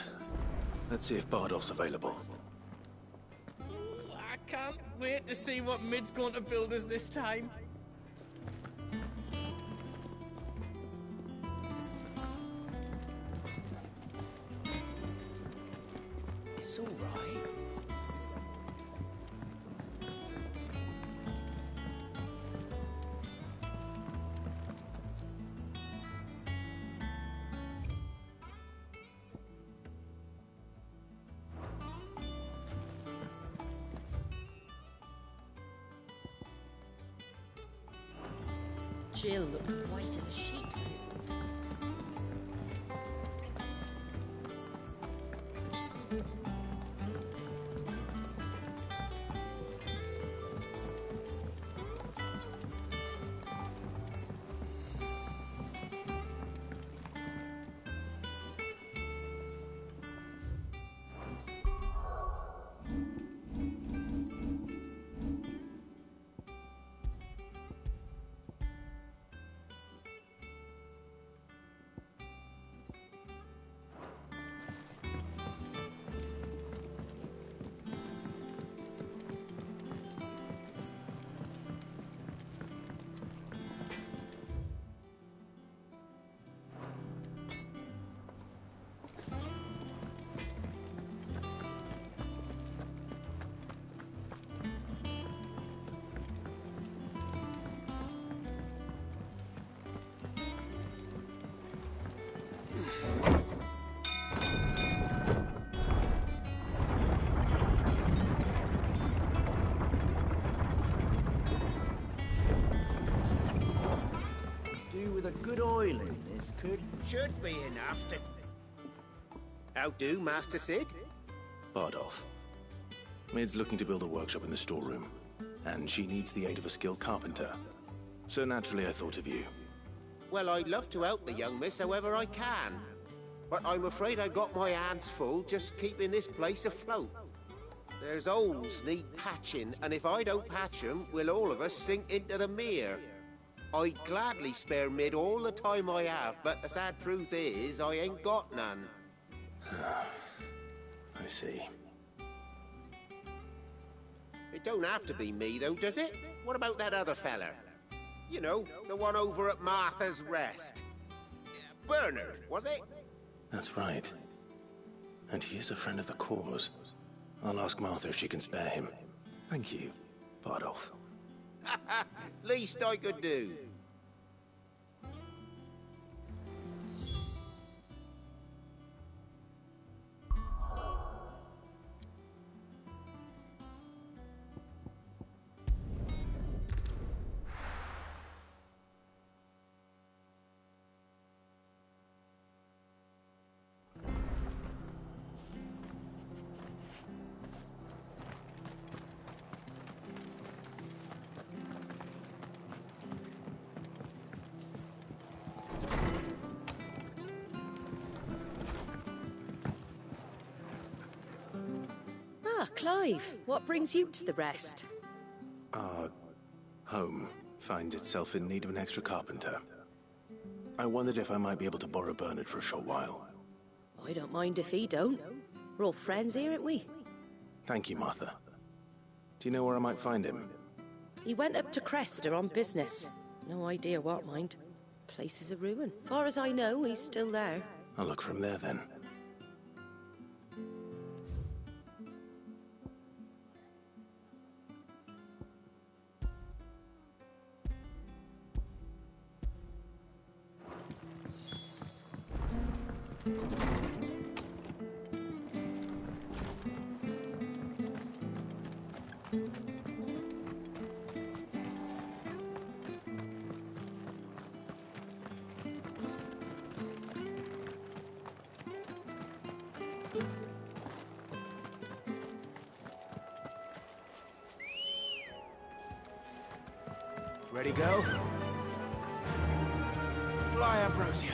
Let's see if Bardolph's available. I can't wait to see what Mid's going to build us this time. It's all right. Jill looked white as a sheet. Do with a good oil in this could... Should be enough to... How do, Master Sid? Bardolph. Mid's looking to build a workshop in the storeroom, and she needs the aid of a skilled carpenter. So naturally I thought of you. Well, I'd love to help the young miss however I can. But I'm afraid I got my hands full just keeping this place afloat. There's holes need patching, and if I don't patch them, we'll all of us sink into the mere. I'd gladly spare Mid all the time I have, but the sad truth is, I ain't got none. I see. It don't have to be me, though, does it? What about that other fella? You know, the one over at Martha's Rest. Bernard, was it? That's right. And he is a friend of the cause. I'll ask Martha if she can spare him. Thank you, Bardolph. Least I could do. Ah, Clive, what brings you to the Rest? Our home finds itself in need of an extra carpenter. I wondered if I might be able to borrow Bernard for a short while. I don't mind if he don't. We're all friends here, aren't we? Thank you, Martha. Do you know where I might find him? He went up to Cressida on business. No idea what, mind. Place is a ruin. Far as I know, he's still there. I'll look for him there, then. Ready, go? Fly, Ambrosia.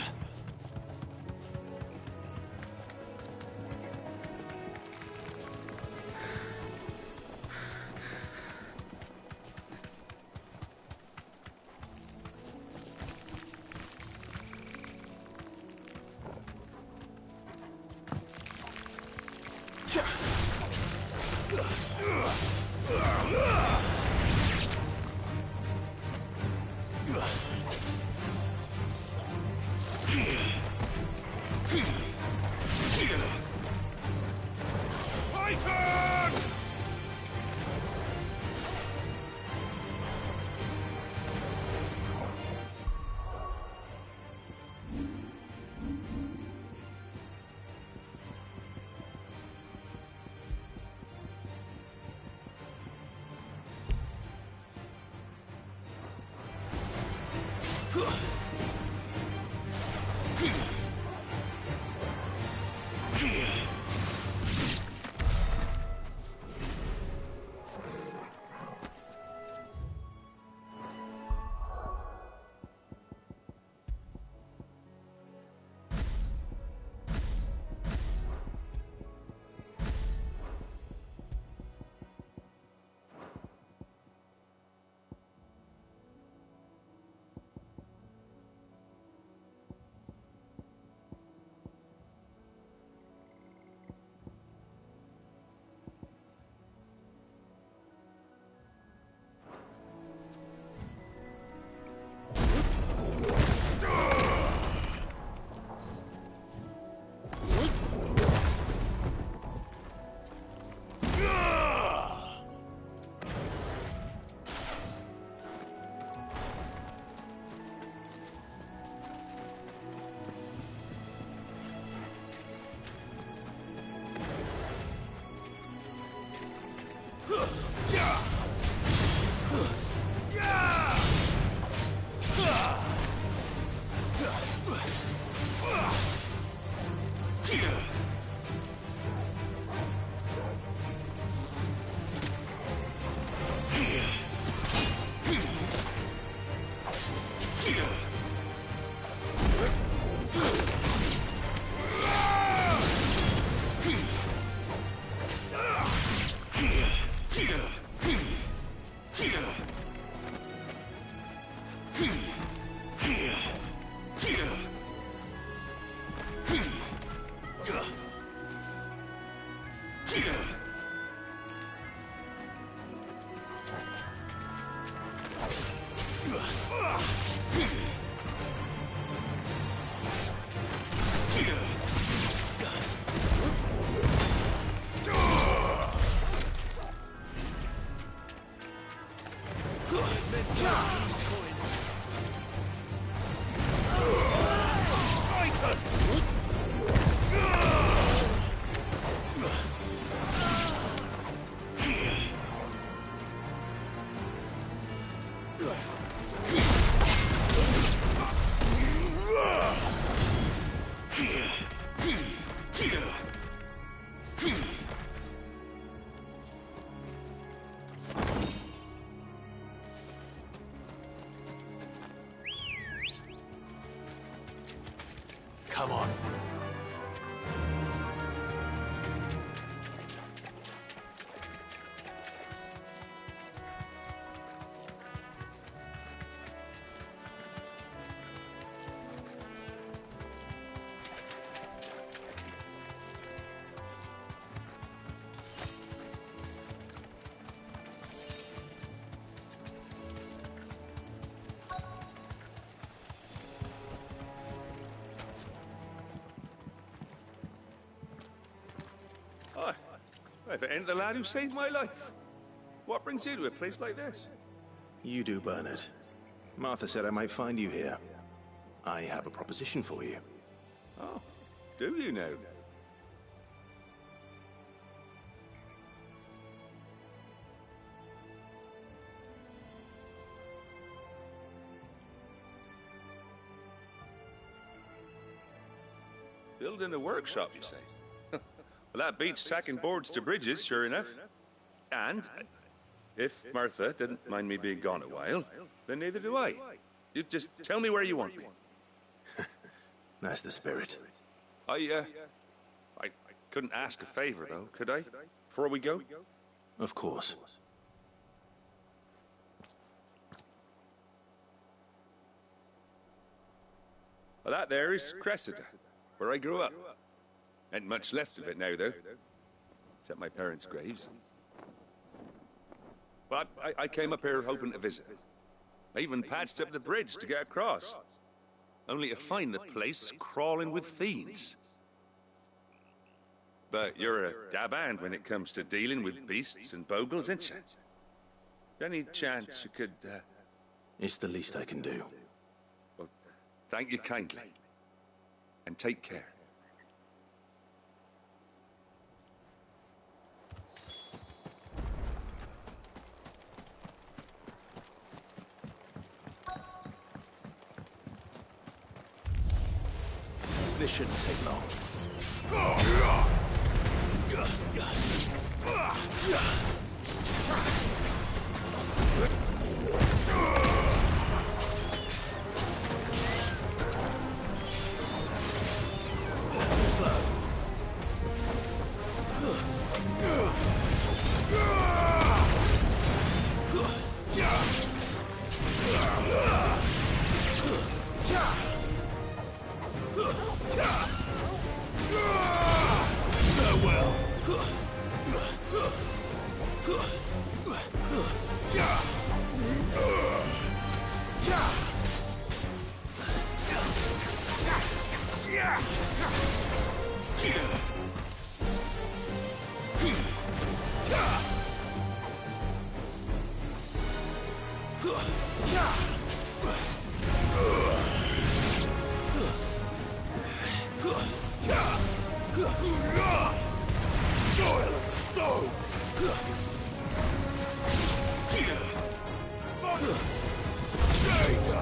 Come on. If it ain't the lad who saved my life. What brings you to a place like this? You do, Bernard. Martha said I might find you here. I have a proposition for you. Oh, do you now? Building a workshop, you say? Well, that beats tacking boards to bridges, sure enough. And if Martha didn't mind me being gone a while, then neither do I. You just tell me where you want me. That's the spirit. I couldn't ask a favor, though, could I? Before we go? Of course. Well, that there is Cressida, where I grew up. Ain't much left of it now, though. Except my parents' graves. But I came up here hoping to visit. I even patched up the bridge to get across. Only to find the place crawling with fiends. But you're a dab hand when it comes to dealing with beasts and bogles, ain't you? Any chance you could, It's the least I can do. Well, thank you kindly. And take care. This shouldn't take long. Too slow. Farewell. Soil and stone! Stay down!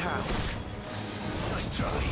pound. Nice try.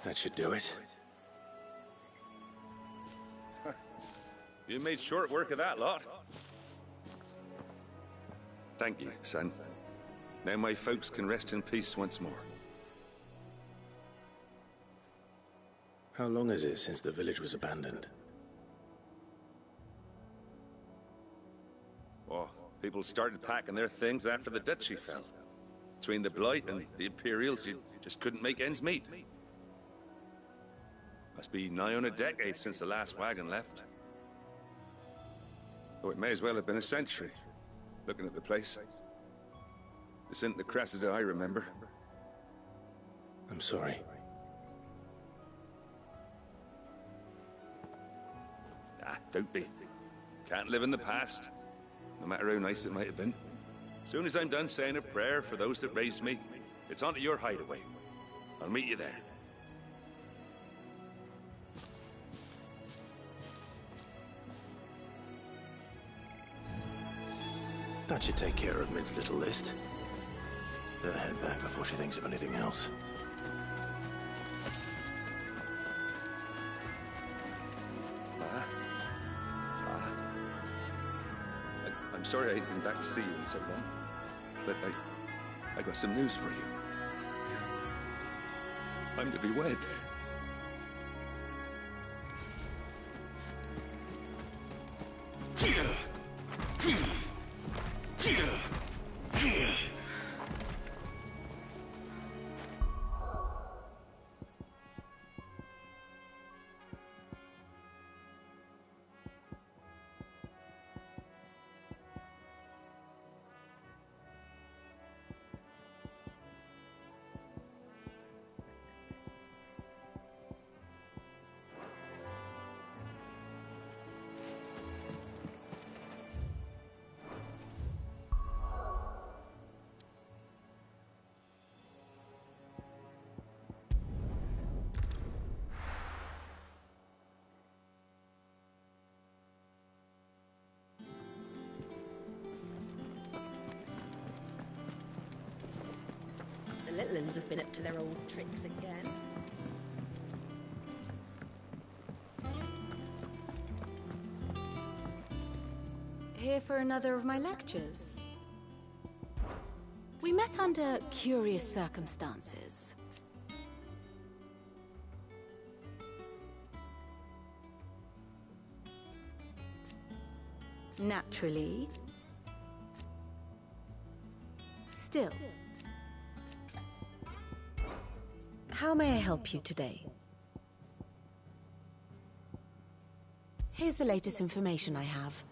That should do it. You made short work of that lot. Thank you, son. Now my folks can rest in peace once more. How long is it since the village was abandoned? Oh, people started packing their things after the duchy fell. Between the Blight and the Imperials, you just couldn't make ends meet. Must be nigh on a decade since the last wagon left. Oh, it may as well have been a century, looking at the place. This isn't the Cressida I remember. I'm sorry. Don't be. Can't live in the past, no matter how nice it might have been. Soon as I'm done saying a prayer for those that raised me, it's onto your hideaway. I'll meet you there. That should take care of Mid's little list. Better head back before she thinks of anything else. I'm sorry I ain't been back to see you in so long, but I got some news for you. I'm to be wed. The little uns have been up to their old tricks again. Here for another of my lectures. We met under curious circumstances. Naturally. Still. How may I help you today? Here's the latest information I have.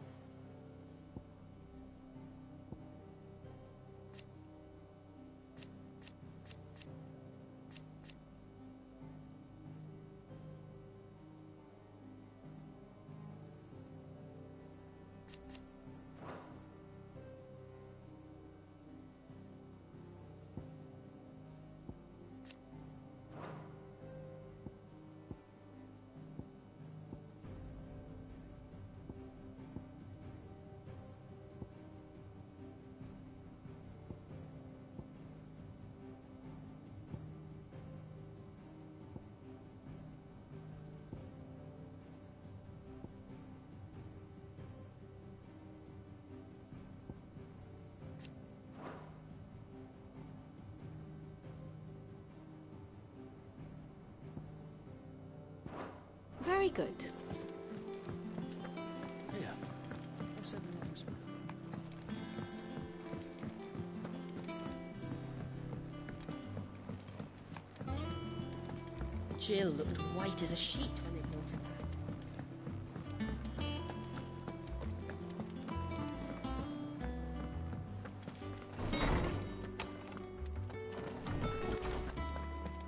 Very good. Here. What's everyone's... Jill looked white as a sheet when they brought her back.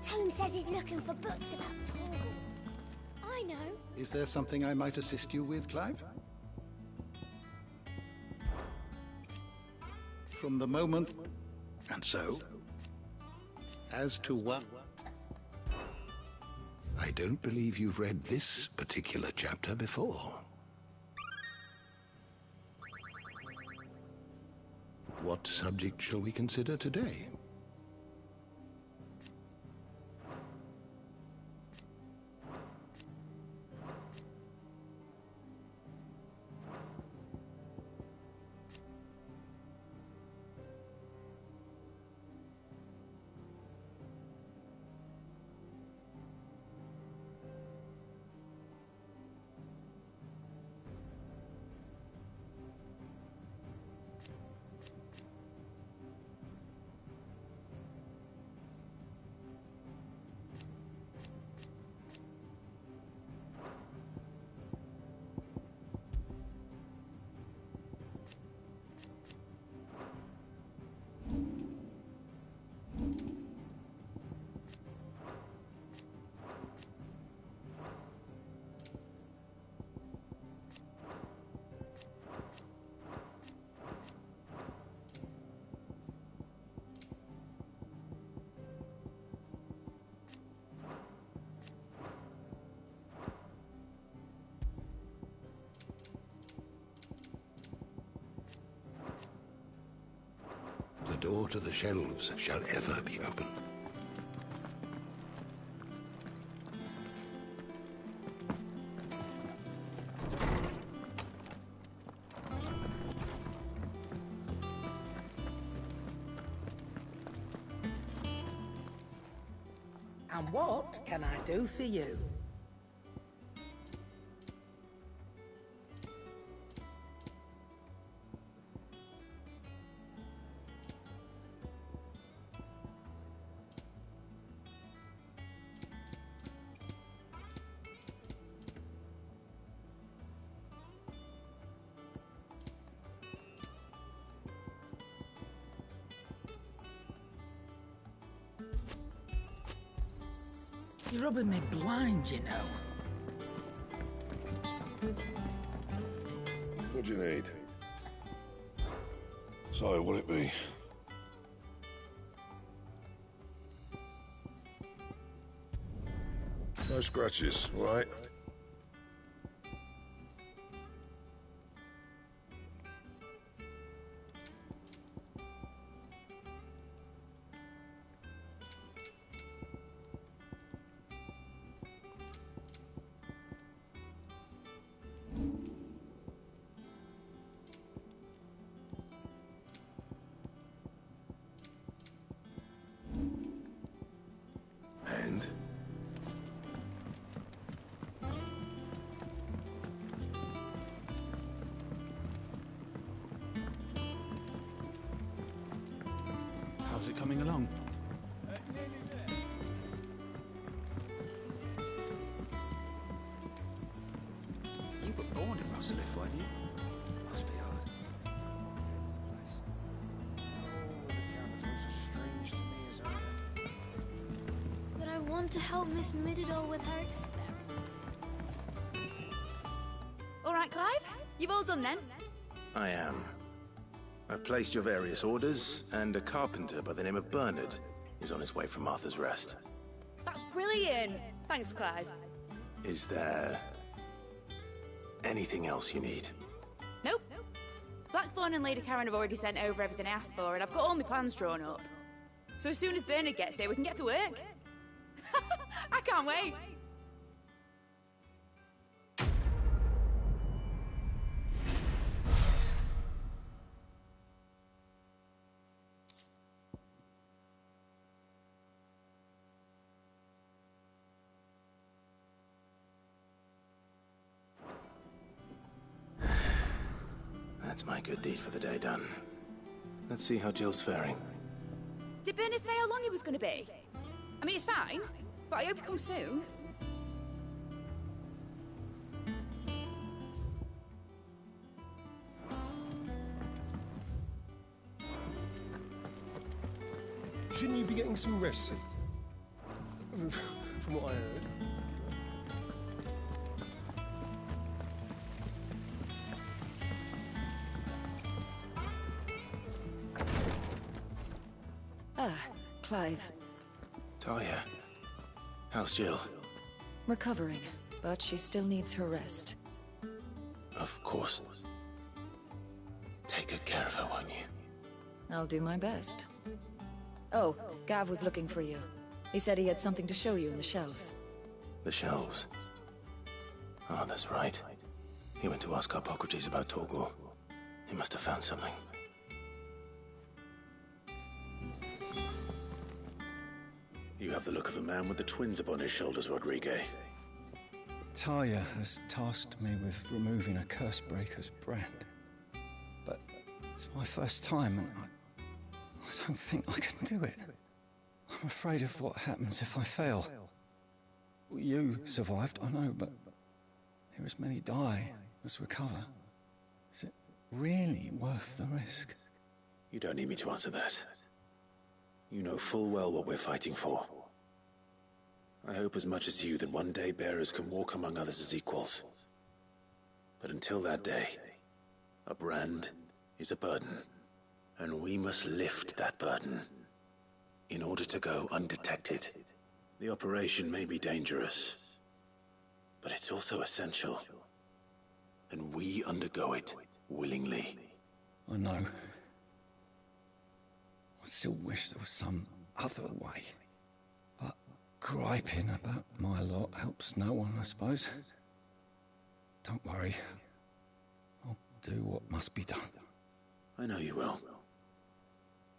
Tome says he's looking for books about Torgal. I know. Is there something I might assist you with, Clive? From the moment... And so? As to what? I don't believe you've read this particular chapter before. What subject shall we consider today? The door to the shelves shall ever be open. And what can I do for you? You're rubbing me blind, you know. What do you need? So, what'll it be? No scratches, all right? coming along. You were born in Russellif, weren't you? Must be hard. But I want to help Miss Mididol with her experiment. All right, Clive? You've all done then? I am. I've placed your various orders, and a carpenter by the name of Bernard is on his way from Arthur's Rest. That's brilliant! Thanks, Clive. Is there anything else you need? Nope. Blackthorn and Lady Karen have already sent over everything I asked for, and I've got all my plans drawn up. So as soon as Bernard gets here, we can get to work. I can't wait! That's my good deed for the day done. Let's see how Jill's faring. Did Bernard say how long he was going to be? I mean, it's fine, but I hope he comes soon. Shouldn't you be getting some rest, Sid? From what I heard. Ah, Clive. Talia, how's Jill? Recovering, but she still needs her rest. Of course. Take good care of her, won't you? I'll do my best. Oh, Gav was looking for you. He said he had something to show you in the shelves. The shelves? Oh, that's right. He went to ask Hippocrates about Torgor. He must have found something. You have the look of a man with the twins upon his shoulders, Rodrigue. Talia has tasked me with removing a Cursebreaker's brand. But it's my first time, and I don't think I can do it. I'm afraid of what happens if I fail. You survived, I know, but there as many die as recover. Is it really worth the risk? You don't need me to answer that. You know full well what we're fighting for. I hope as much as you that one day bearers can walk among others as equals. But until that day, a brand is a burden, and we must lift that burden in order to go undetected. The operation may be dangerous, but it's also essential, and we undergo it willingly. I know. I still wish there was some other way. But griping about my lot helps no one, I suppose. Don't worry. I'll do what must be done. I know you will.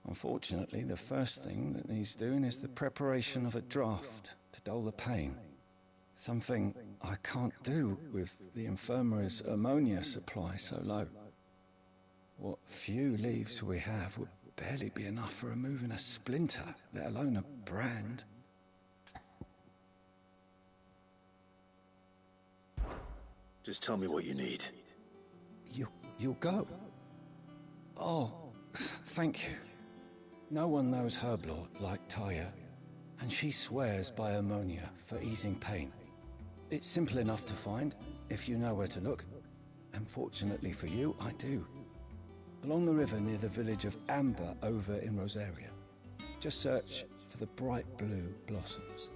Unfortunately, the first thing that needs doing is the preparation of a draft to dull the pain. Something I can't do with the infirmary's ammonia supply so low. What few leaves we have would barely be enough for removing a splinter, let alone a brand. Just tell me what you need. You'll go? Oh, thank you. No one knows Herblot like Talia, and she swears by ammonia for easing pain. It's simple enough to find, if you know where to look. And fortunately for you, I do. Along the river near the village of Amber over in Rosaria. Just search for the bright blue blossoms.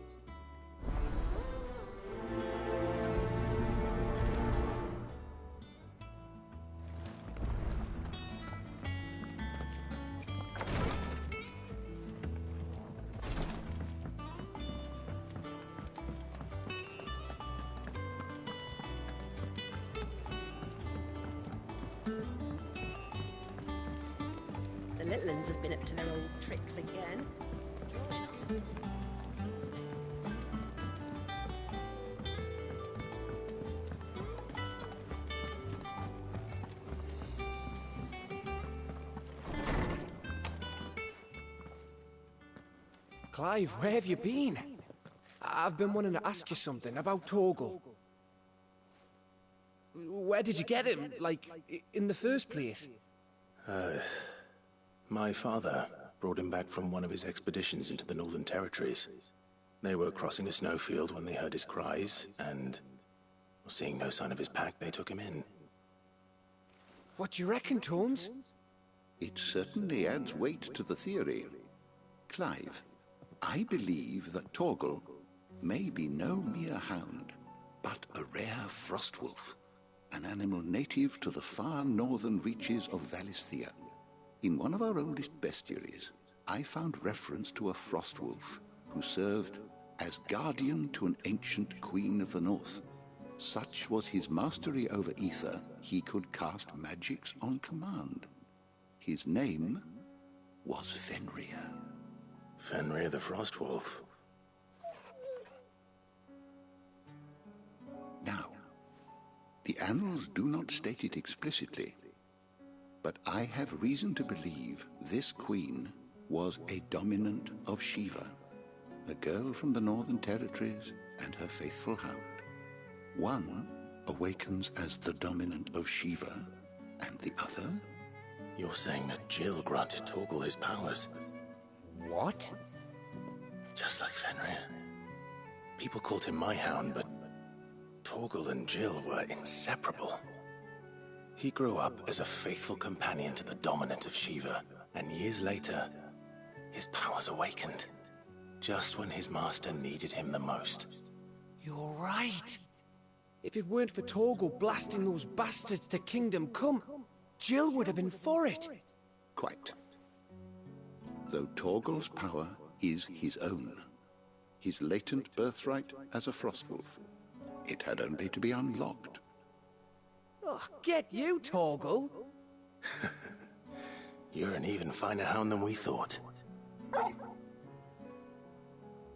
The little ones have been up to their old tricks again. Clive, where have you been? I've been wanting to ask you something about Torgal. Where did you get him, like, in the first place? My father brought him back from one of his expeditions into the Northern Territories. They were crossing a snowfield when they heard his cries, and seeing no sign of his pack, they took him in. What do you reckon, Tomes? It certainly adds weight to the theory. Clive, I believe that Torgal may be no mere hound, but a rare frostwolf, an animal native to the far northern reaches of Valisthea. In one of our oldest bestiaries, I found reference to a frostwolf who served as guardian to an ancient queen of the north. Such was his mastery over ether, he could cast magics on command. His name was Fenrir. Fenrir the Frostwolf. Now, the annals do not state it explicitly, but I have reason to believe this queen was a dominant of Shiva, a girl from the Northern Territories and her faithful hound. One awakens as the dominant of Shiva, and the other? You're saying that Jill granted Torgal his powers? What? Just like Fenrir. People called him my hound, but Torgal and Jill were inseparable. He grew up as a faithful companion to the dominant of Shiva, and years later, his powers awakened, just when his master needed him the most. You're right. If it weren't for Torgal blasting those bastards to Kingdom Come, Jill would have been for it. Quite. Though Torgal's power is his own, his latent birthright as a Frostwolf, it had only to be unlocked. Oh, get you, Torgal! You're an even finer hound than we thought.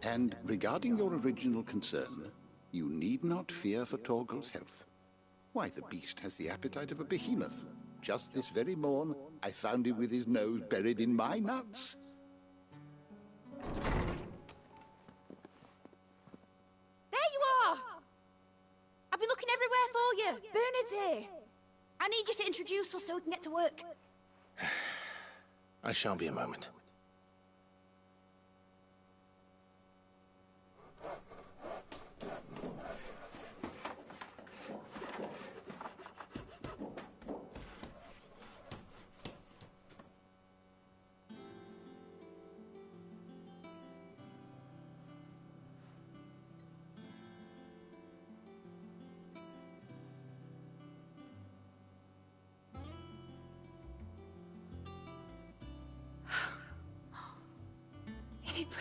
And regarding your original concern, you need not fear for Torgal's health. Why, the beast has the appetite of a behemoth. Just this very morn, I found him with his nose buried in my nuts. There you are! I've been looking everywhere for you. Bernard's here. I need you to introduce us so we can get to work. I shan't be a moment.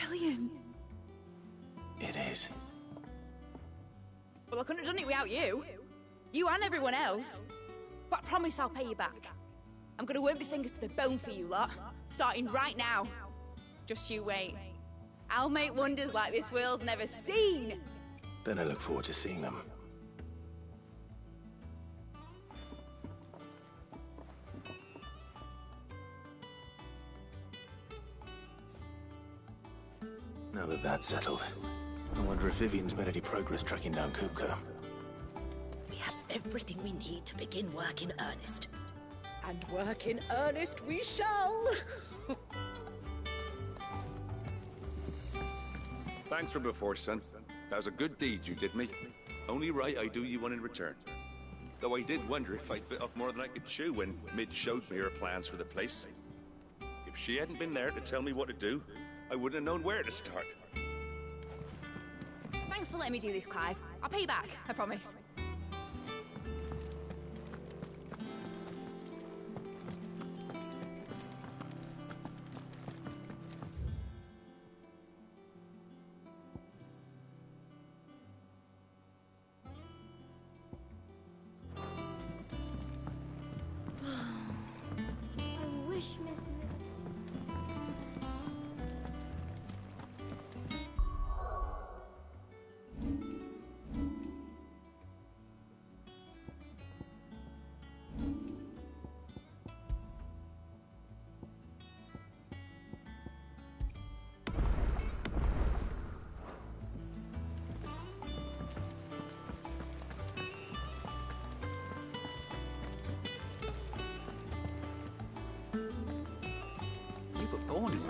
Brilliant. It is. Well, I couldn't have done it without you. You and everyone else. But I promise I'll pay you back. I'm gonna work my fingers to the bone for you lot, starting right now. Just you wait. I'll make wonders like this world's never seen. Then I look forward to seeing them. Now that that's settled, I wonder if Vivian's made any progress tracking down Kupka. We have everything we need to begin work in earnest. And work in earnest we shall! Thanks for before, son. That was a good deed you did me. Only right I do you one in return. Though I did wonder if I'd bit off more than I could chew when Mid showed me her plans for the place. If she hadn't been there to tell me what to do, I wouldn't have known where to start. Thanks for letting me do this, Clive. I'll pay you back, I promise. I wish Miss...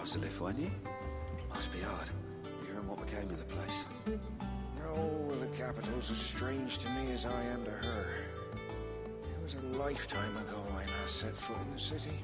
Ozalith, weren't you? Must be hard, hearing what became of the place. No, the capital's as strange to me as I am to her. It was a lifetime ago I last set foot in the city.